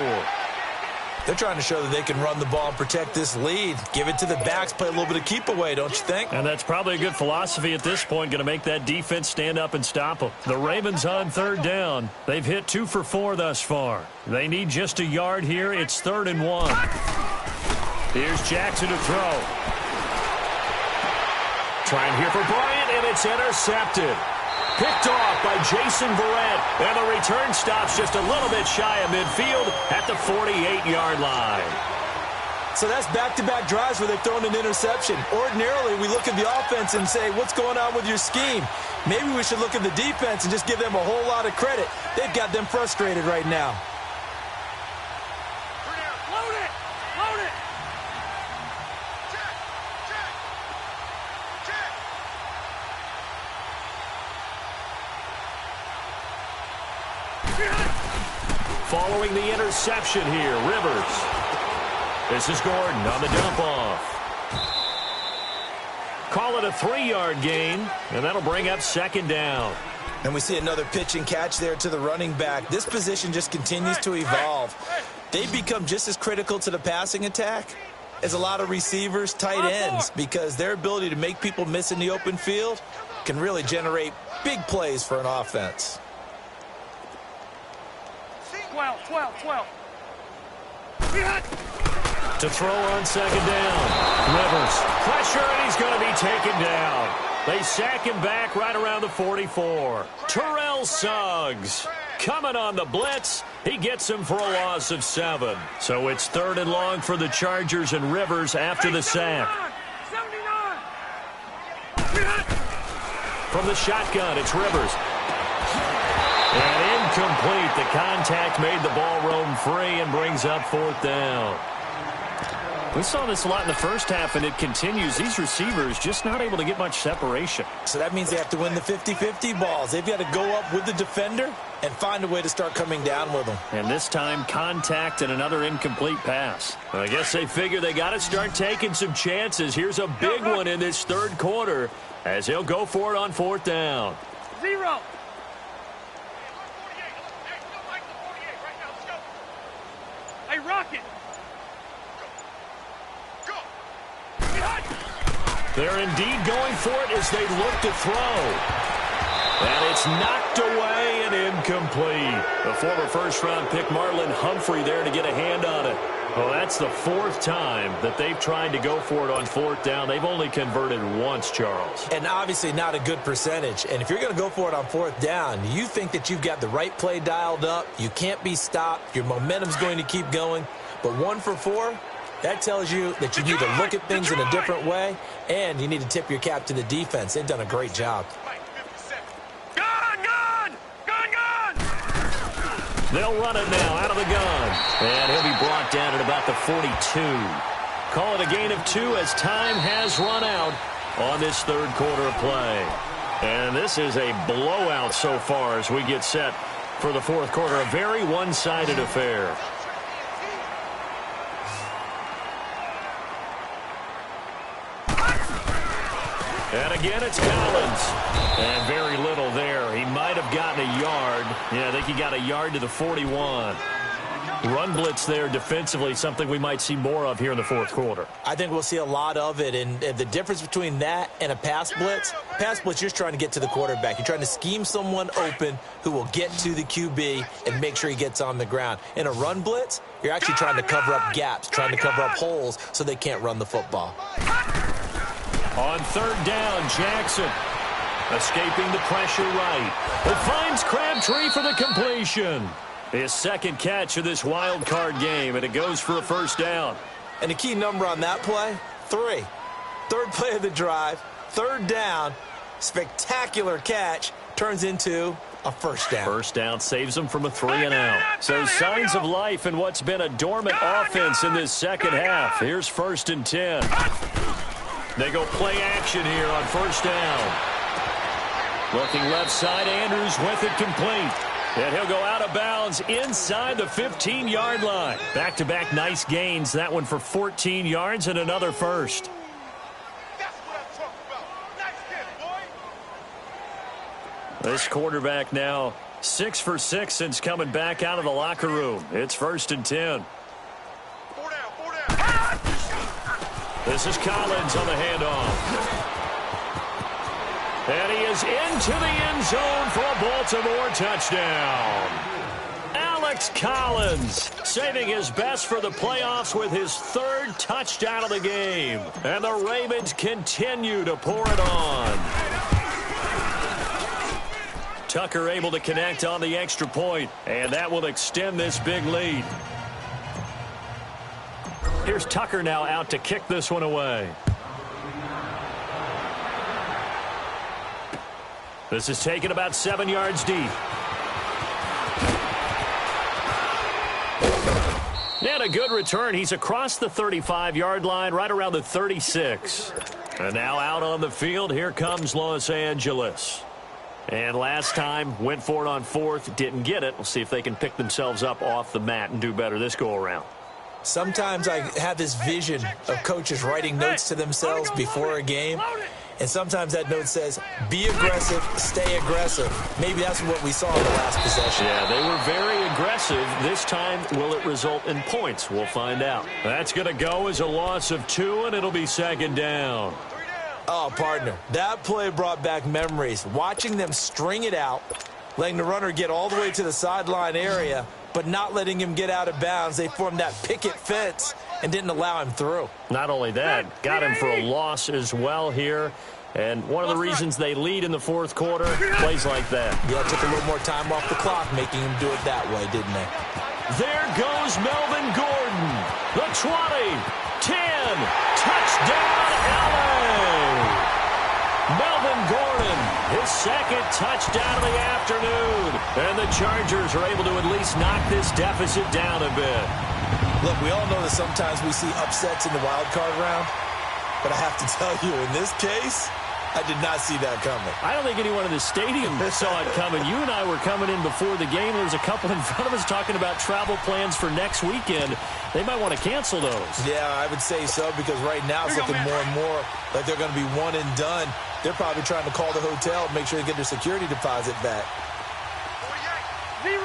They're trying to show that they can run the ball and protect this lead. Give it to the backs, play a little bit of keep away, don't you think? And that's probably a good philosophy at this point, going to make that defense stand up and stop them. The Ravens on 3rd down. They've hit 2 for 4 thus far. They need just a yard here. It's 3rd and 1. Here's Jackson to throw. Trying here for Bryant, and it's intercepted. Picked off by Jason Verrett, and the return stops just a little bit shy of midfield at the 48-yard line. So that's back-to-back drives where they've thrown an interception. Ordinarily, we look at the offense and say, what's going on with your scheme? Maybe we should look at the defense and just give them a whole lot of credit. They've got them frustrated right now. Load it! Load it! Following the interception here, Rivers. This is Gordon on the dump-off. Call it a 3-yard gain, and that'll bring up 2nd down. And we see another pitch and catch there to the running back. This position just continues to evolve. They've become just as critical to the passing attack as a lot of receivers, tight ends, because their ability to make people miss in the open field can really generate big plays for an offense. 12. To throw on 2nd down. Rivers, pressure, and he's going to be taken down. They sack him back right around the 44. Terrell Suggs coming on the blitz. He gets him for a loss of 7. So it's 3rd and long for the Chargers, and Rivers after the sack. 79. From the shotgun, it's Rivers. And incomplete. The contact made the ball roam free and brings up 4th down. We saw this a lot in the first half, and it continues. These receivers just not able to get much separation. So that means they have to win the 50-50 balls. They've got to go up with the defender and find a way to start coming down with them. And this time, contact and another incomplete pass. I guess they figure they got to start taking some chances. Here's a big one in this 3rd quarter as he'll go for it on 4th down. 0. Hey, Rocket. They're indeed going for it as they look to throw. And it's knocked away and incomplete. The former first-round pick Marlon Humphrey there to get a hand on it. Well, that's the 4th time that they've tried to go for it on 4th down. They've only converted once, Charles. And obviously not a good percentage. And if you're going to go for it on 4th down, you think that you've got the right play dialed up. You can't be stopped. Your momentum's going to keep going. But 1 for 4, that tells you that you need to look at things in a different way, and you need to tip your cap to the defense. They've done a great job. They'll run it now out of the gun. And he'll be brought down at about the 42. Call it a gain of 2 as time has run out on this 3rd quarter of play. And this is a blowout so far as we get set for the 4th quarter. A very one-sided affair. And again, it's Collins. And very little there. He might have gotten a yard. Yeah, I think he got a yard to the 41. Run blitz there defensively, something we might see more of here in the fourth quarter. I think we'll see a lot of it, and the difference between that and a pass blitz, you're just trying to get to the quarterback. You're trying to scheme someone open who will get to the QB and make sure he gets on the ground. In a run blitz, you're actually trying to cover up gaps, trying to cover up holes so they can't run the football. On third down, Jackson escaping the pressure right. It finds Crabtree for the completion. His second catch of this wild card game, and it goes for a first down. And the key number on that play, 3. Third play of the drive, third down, spectacular catch, turns into a first down. First down saves them from a 3-and-out. So signs of life in what's been a dormant offense in this second half. Here's 1st and 10. They go play action here on first down. Looking left side, Andrews with it complete. And he'll go out of bounds inside the 15-yard line. Back-to-back nice gains. That one for 14 yards and another first. That's what I'm talking about. Nice hit, boy. This quarterback now 6 for 6 since coming back out of the locker room. It's 1st and 10. 4 down. This is Collins on the handoff. And he is into the end zone for a Baltimore touchdown. Alex Collins saving his best for the playoffs with his 3rd touchdown of the game. And the Ravens continue to pour it on. Tucker able to connect on the extra point, and that will extend this big lead. Here's Tucker now out to kick this one away. This is taken about 7 yards deep. And a good return. He's across the 35-yard line, right around the 36. And now out on the field, here comes Los Angeles. And last time, went for it on 4th, didn't get it. We'll see if they can pick themselves up off the mat and do better this go-around. Sometimes I have this vision of coaches writing notes to themselves before a game. And sometimes that note says, be aggressive, stay aggressive. Maybe that's what we saw in the last possession. Yeah, they were very aggressive. This time, will it result in points? We'll find out. That's going to go as a loss of 2, and it'll be 2nd down. Oh, partner, that play brought back memories. Watching them string it out, letting the runner get all the way to the sideline area, but not letting him get out of bounds. They formed that picket fence and didn't allow him through. Not only that, got him for a loss as well here. And one of the reasons they lead in the fourth quarter, plays like that. Yeah, took a little more time off the clock, making him do it that way, didn't they? There goes Melvin Gordon. The 20, 10, touchdown LA. Melvin Gordon, his 2nd touchdown of the afternoon. And the Chargers are able to at least knock this deficit down a bit. Look, we all know that sometimes we see upsets in the wild card round, but I have to tell you, in this case, I did not see that coming. I don't think anyone in the stadium saw it coming. You and I were coming in before the game. There was a couple in front of us talking about travel plans for next weekend. They might want to cancel those. Yeah, I would say so, because right now it's looking more and more like they're going to be one and done. They're probably trying to call the hotel and make sure they get their security deposit back. 0.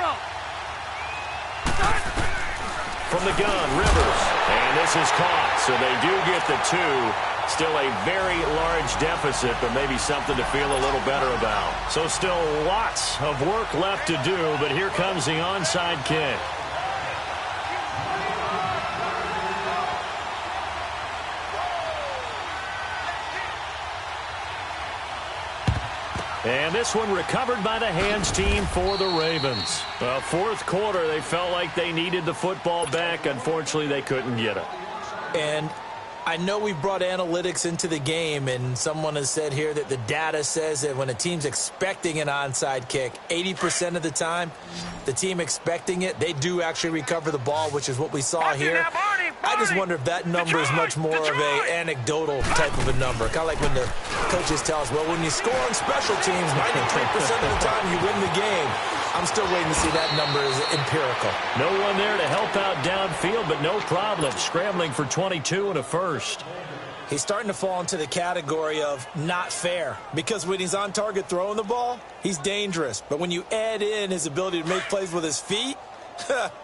From the gun, Rivers. And this is caught, so they do get the 2. Still a very large deficit, but maybe something to feel a little better about. So still lots of work left to do, but here comes the onside kick. And this one recovered by the hands team for the Ravens. Fourth quarter, they felt like they needed the football back. Unfortunately, they couldn't get it. And I know we brought analytics into the game, and someone has said here that the data says that when a team's expecting an onside kick, 80% of the time, the team expecting it, they do actually recover the ball, which is what we saw here. I just wonder if that number is much more of an anecdotal type of a number. Kind of like when the coaches tell us, well, when you score on special teams, 93% of the time you win the game. I'm still waiting to see that number is empirical. No one there to help out downfield, but no problem. Scrambling for 22 and a first. He's starting to fall into the category of not fair, because when he's on target throwing the ball, he's dangerous. But when you add in his ability to make plays with his feet,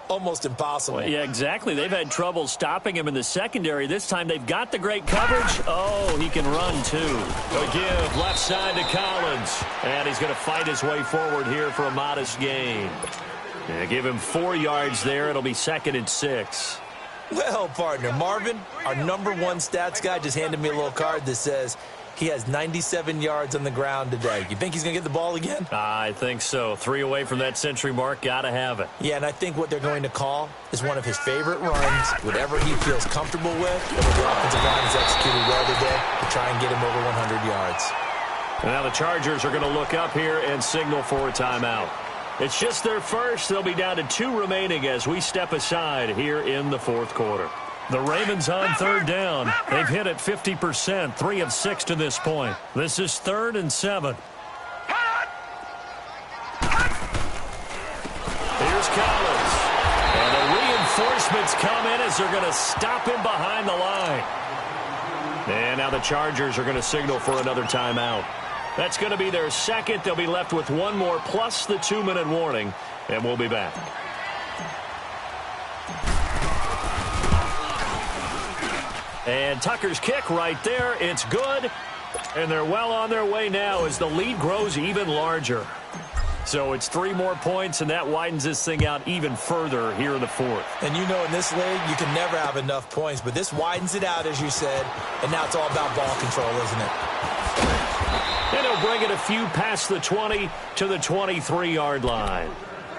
Almost impossible. Well, yeah, exactly. They've had trouble stopping him in the secondary. This time they've got the great coverage. Oh, he can run, too. A give left side to Collins. And he's going to fight his way forward here for a modest gain. Yeah, give him 4 yards there. It'll be 2nd and 6. Well, partner, Marvin, our #1 stats guy, just handed me a little card that says he has 97 yards on the ground today. You think he's going to get the ball again? I think so. 3 away from that century mark. Got to have it. Yeah, and I think what they're going to call is one of his favorite runs, whatever he feels comfortable with, and what the offensive line has executed well today to try and get him over 100 yards. And now the Chargers are going to look up here and signal for a timeout. It's just their first. They'll be down to 2 remaining as we step aside here in the 4th quarter. The Ravens on 3rd down. They've hit it 50%, 3 of 6 to this point. This is 3rd and 7. Here's Collins. And the reinforcements come in as they're going to stop him behind the line. And now the Chargers are going to signal for another timeout. That's going to be their 2nd. They'll be left with 1 more plus the 2-minute warning, and we'll be back. And Tucker's kick right there. It's good, and they're well on their way now as the lead grows even larger. So it's 3 more points, and that widens this thing out even further here in the 4th. And you know in this league, you can never have enough points, but this widens it out, as you said, and now it's all about ball control, isn't it? And he'll bring it a few past the 20 to the 23-yard line.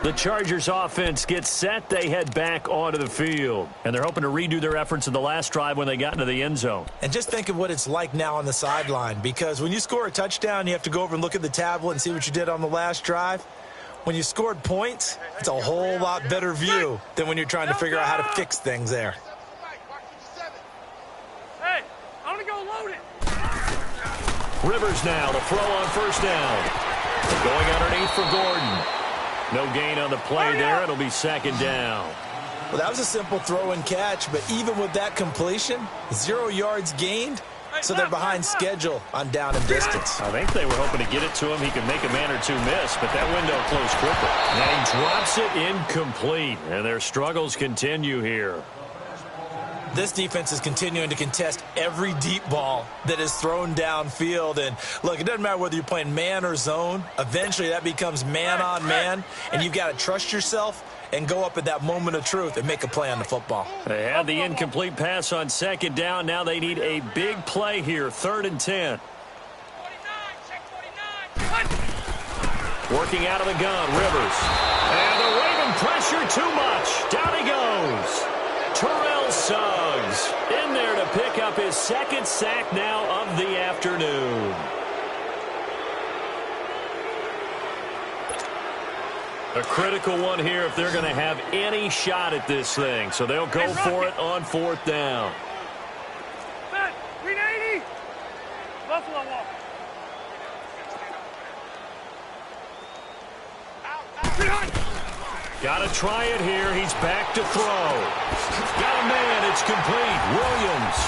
The Chargers offense gets set. They head back onto the field. And they're hoping to redo their efforts in the last drive when they got into the end zone. And just think of what it's like now on the sideline, because when you score a touchdown, you have to go over and look at the tablet and see what you did on the last drive. When you scored points, it's a whole lot better view than when you're trying to figure out how to fix things there. Hey, I'm going to go load it. Rivers now to throw on 1st down. Going underneath for Gordon. No gain on the play there. It'll be 2nd down. Well, that was a simple throw and catch, but even with that completion, 0 yards gained, so they're behind schedule on down and distance. I think they were hoping to get it to him. He could make a man or 2 miss, but that window closed quickly. And he drops it incomplete, and their struggles continue here. This defense is continuing to contest every deep ball that is thrown downfield. And, look, it doesn't matter whether you're playing man or zone. Eventually, that becomes man-on-man, and you've got to trust yourself and go up at that moment of truth and make a play on the football. They had the incomplete pass on 2nd down. Now they need a big play here, 3rd and 10. Working out of the gun, Rivers. And the Raven pressure too much. Down he goes. Terrell Suggs in there to pick up his 2nd sack now of the afternoon. A critical one here if they're going to have any shot at this thing. So they'll go for it on 4th down. 380. Buffalo Walk. Got to try it here. He's back to throw. Got a man. It's complete. Williams.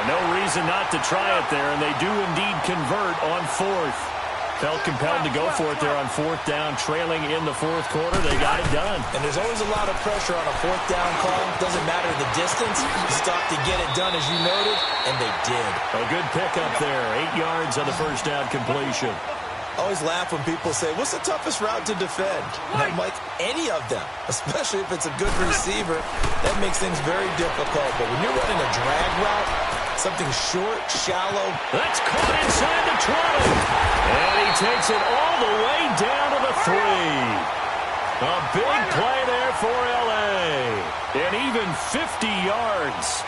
No reason not to try it there, and they do indeed convert on 4th. Felt compelled to go for it there on 4th down, trailing in the 4th quarter. They got it done. And there's always a lot of pressure on a 4th down call. Doesn't matter the distance. You stop to get it done, as you noted, and they did. A good pickup there. 8 yards on the 1st down completion. I always laugh when people say, what's the toughest route to defend? And I'm like, any of them, especially if it's a good receiver. That makes things very difficult. But when you're running a drag route, something short, shallow. That's caught inside the 20. And he takes it all the way down to the 3. A big play there for L.A. And even 50 yards.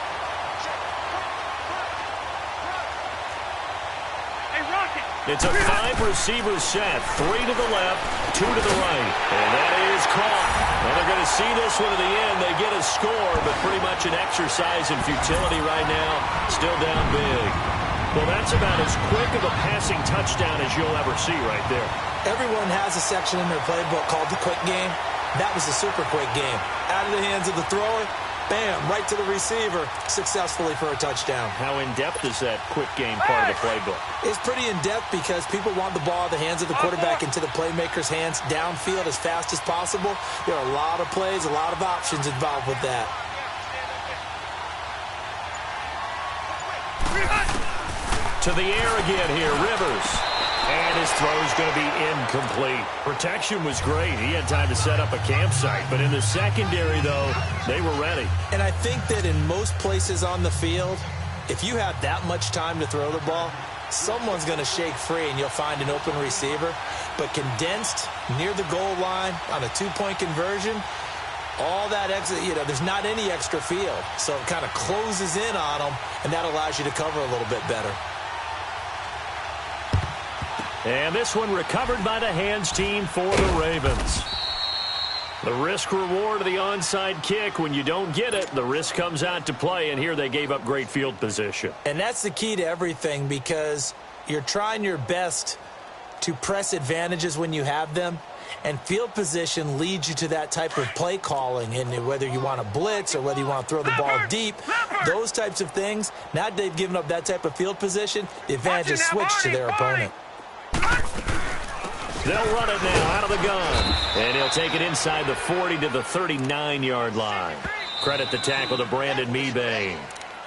It's a 5-receiver set, 3 to the left, 2 to the right. And that is caught. Well, they're going to see this one to the end. They get a score, but pretty much an exercise in futility right now. Still down big. Well, that's about as quick of a passing touchdown as you'll ever see right there. Everyone has a section in their playbook called the quick game. That was the super quick game. Out of the hands of the thrower, Bam, right to the receiver, successfully for a touchdown. How in-depth is that quick game part of the playbook? It's pretty in-depth because people want the ball in the hands of the quarterback into the playmaker's hands downfield as fast as possible. There are a lot of plays, a lot of options involved with that. To the air again here, Rivers. And his throw is going to be incomplete. Protection was great. He had time to set up a campsite. But in the secondary, though, they were ready. And I think that in most places on the field, if you have that much time to throw the ball, someone's going to shake free and you'll find an open receiver. But condensed near the goal line on a two-point conversion, all that extra, there's not any extra field. So it kind of closes in on them, and that allows you to cover a little bit better. And this one recovered by the hands team for the Ravens. The risk-reward of the onside kick, when you don't get it, the risk comes out to play, and here they gave up great field position. And that's the key to everything, because you're trying your best to press advantages when you have them, and field position leads you to that type of play calling, and whether you want to blitz or whether you want to throw the ball deep, those types of things. Now they've given up that type of field position, the advantage is switched to their opponent. They'll run it now out of the gun. And he'll take it inside the 40 to the 39-yard line. Credit the tackle to Brandon Mebane.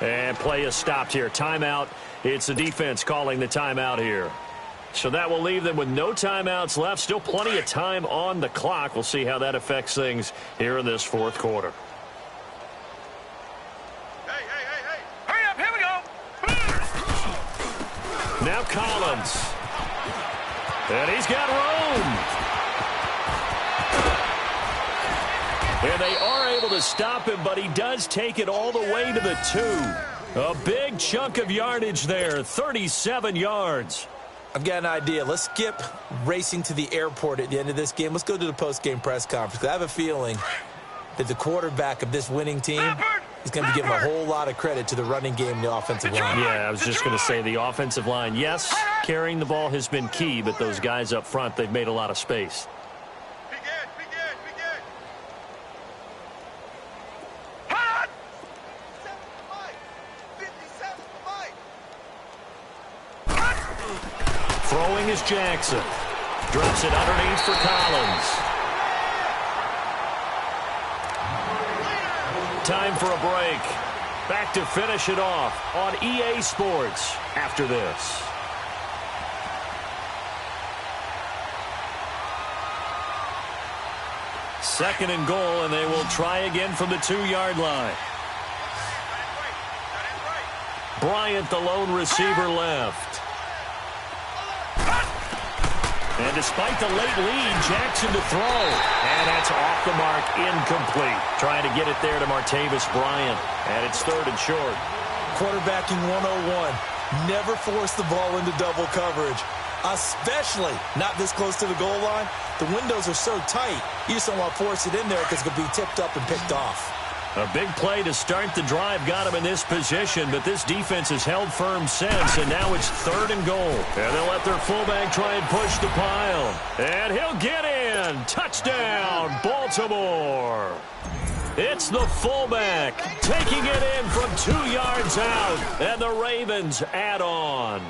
And play is stopped here. Timeout. It's the defense calling the timeout here. So that will leave them with no timeouts left. Still plenty of time on the clock. We'll see how that affects things here in this fourth quarter. Hey. Hurry up, here we go. Now Collins. And he's got room. And they are able to stop him, but he does take it all the way to the 2. A big chunk of yardage there, 37 yards. I've got an idea. Let's skip racing to the airport at the end of this game. Let's go to the post-game press conference. I have a feeling that the quarterback of this winning team is going to be giving a whole lot of credit to the running game and the offensive line. Yeah, I was just going to say the offensive line, yes, carrying the ball has been key, but those guys up front, they've made a lot of space. Be good. Hot! 57 Throwing is Jackson. Drops it underneath for Collins. Time for a break. Back to finish it off on EA Sports after this. Second and goal, and they will try again from the 2-yard line. Bryant, the lone receiver, left. And despite the late lead, Jackson to throw. And that's off the mark, incomplete. Trying to get it there to Martavis Bryant. And it's 3rd and short. Quarterbacking 101. Never force the ball into double coverage, especially not this close to the goal line. The windows are so tight, you just don't want to force it in there because it could be tipped up and picked off. A big play to start the drive got him in this position, but this defense has held firm since, and now it's 3rd and goal. And they'll let their fullback try and push the pile. And he'll get in. Touchdown, Baltimore. It's the fullback taking it in from 2 yards out, and the Ravens add on.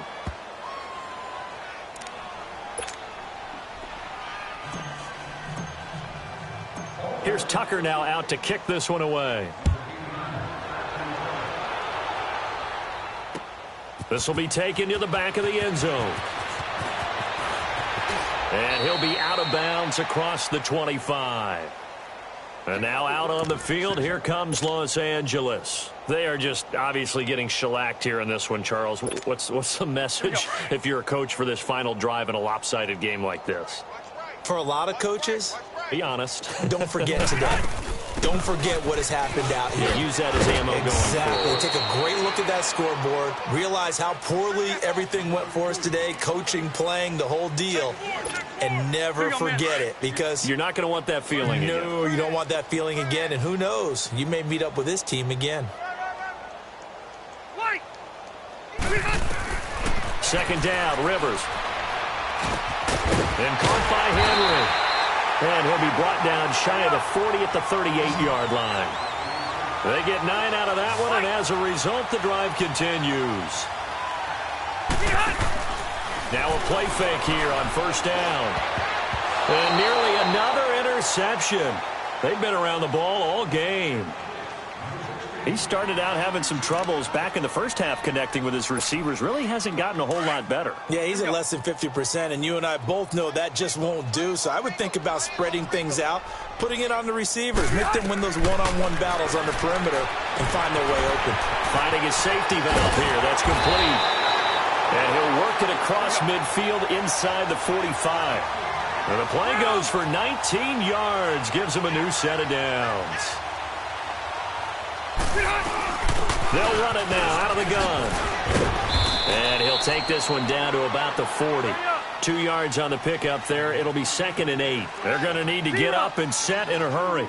Here's Tucker now out to kick this one away. This will be taken to the back of the end zone. And he'll be out of bounds across the 25. And now out on the field, here comes Los Angeles. They are just obviously getting shellacked here in this one, Charles. What's the message if you're a coach for this final drive in a lopsided game like this? For a lot of coaches, be honest. Don't forget today. Don't forget what has happened out here. Use that as ammo going forward. Take a great look at that scoreboard. Realize how poorly everything went for us today. Coaching, playing, the whole deal. And never forget it, because you're not going to want that feeling again. No, you don't want that feeling again. And who knows? You may meet up with this team again. Second down, Rivers. And caught by Henry. And he'll be brought down shy of the 40 at the 38-yard line. They get 9 out of that one, and as a result, the drive continues. Now a play fake here on first down. And nearly another interception. They've been around the ball all game. He started out having some troubles back in the first half connecting with his receivers. Really hasn't gotten a whole lot better. Yeah, he's at less than 50%, and you and I both know that just won't do. So I would think about spreading things out, putting it on the receivers, make them win those one-on-one battles on the perimeter and find their way open. Finding his safety valve here. That's complete. And he'll work it across midfield inside the 45. And the play goes for 19 yards, gives him a new set of downs. They'll run it now out of the gun. And he'll take this one down to about the 40. 2 yards on the pickup there. It'll be 2nd and 8. They're going to need to get up and set in a hurry.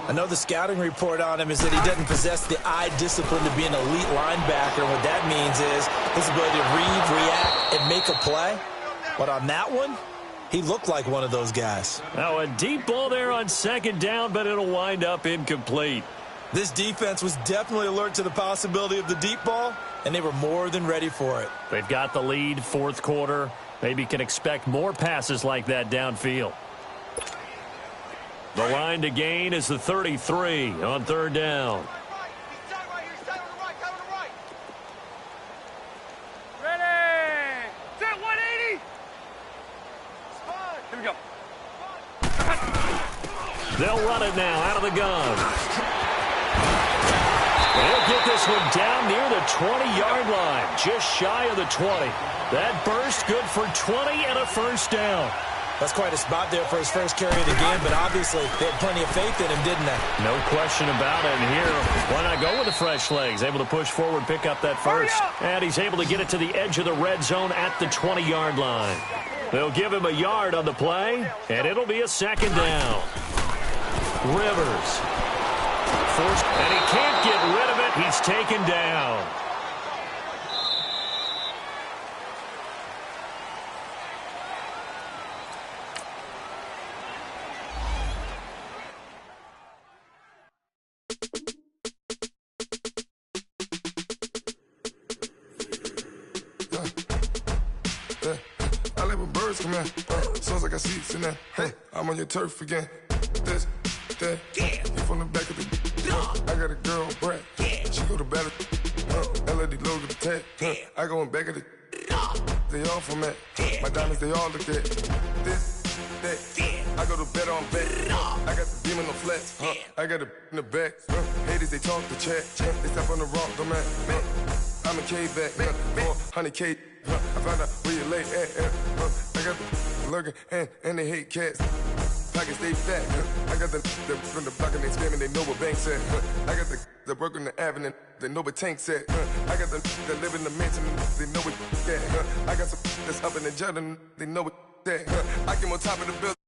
I know the scouting report on him is that he doesn't possess the eye discipline to be an elite linebacker. What that means is his ability to read, react, and make a play. But on that one, he looked like one of those guys. Now a deep ball there on 2nd down, but it'll wind up incomplete. This defense was definitely alert to the possibility of the deep ball, and they were more than ready for it. They've got the lead, 4th quarter. Maybe can expect more passes like that downfield. The line to gain is the 33 on 3rd down. Ready! Set 180! Here we go. They'll run it now out of the gun. They'll get this one down near the 20-yard line, just shy of the 20. That burst good for 20 and a 1st down. That's quite a spot there for his first carry of the game, but obviously they had plenty of faith in him, didn't they? No question about it. And here, why not go with the fresh legs? Able to push forward, pick up that first. And he's able to get it to the edge of the red zone at the 20-yard line. They'll give him a yard on the play, and it'll be a 2nd down. Rivers. Forced, and he can't get rid of it. He's taken down. I let my birds come in. Sounds like I seats in there. I'm on your turf again. This, that, you from the back of the. I got a girl, Brad. She go to battle. LED logo the tag. I go in back of the. They all from that. My diamonds, they all look at. This, that. I go to bed on bed. I got the demon on flats. I got a in the back. Haters, they talk the chat. They step on the rock, don't man. I'm a K-back. 400K. I found out where you lay at. I got the lurking and they hate cats. Pockets stay fat. I got the from the block and they screaming, they know what banks at. I got the work on the avenue, they know what tanks at. I got the that live in the mansion, they know what that. I got some that's up in the jungle, they know what that. I came on top of the building.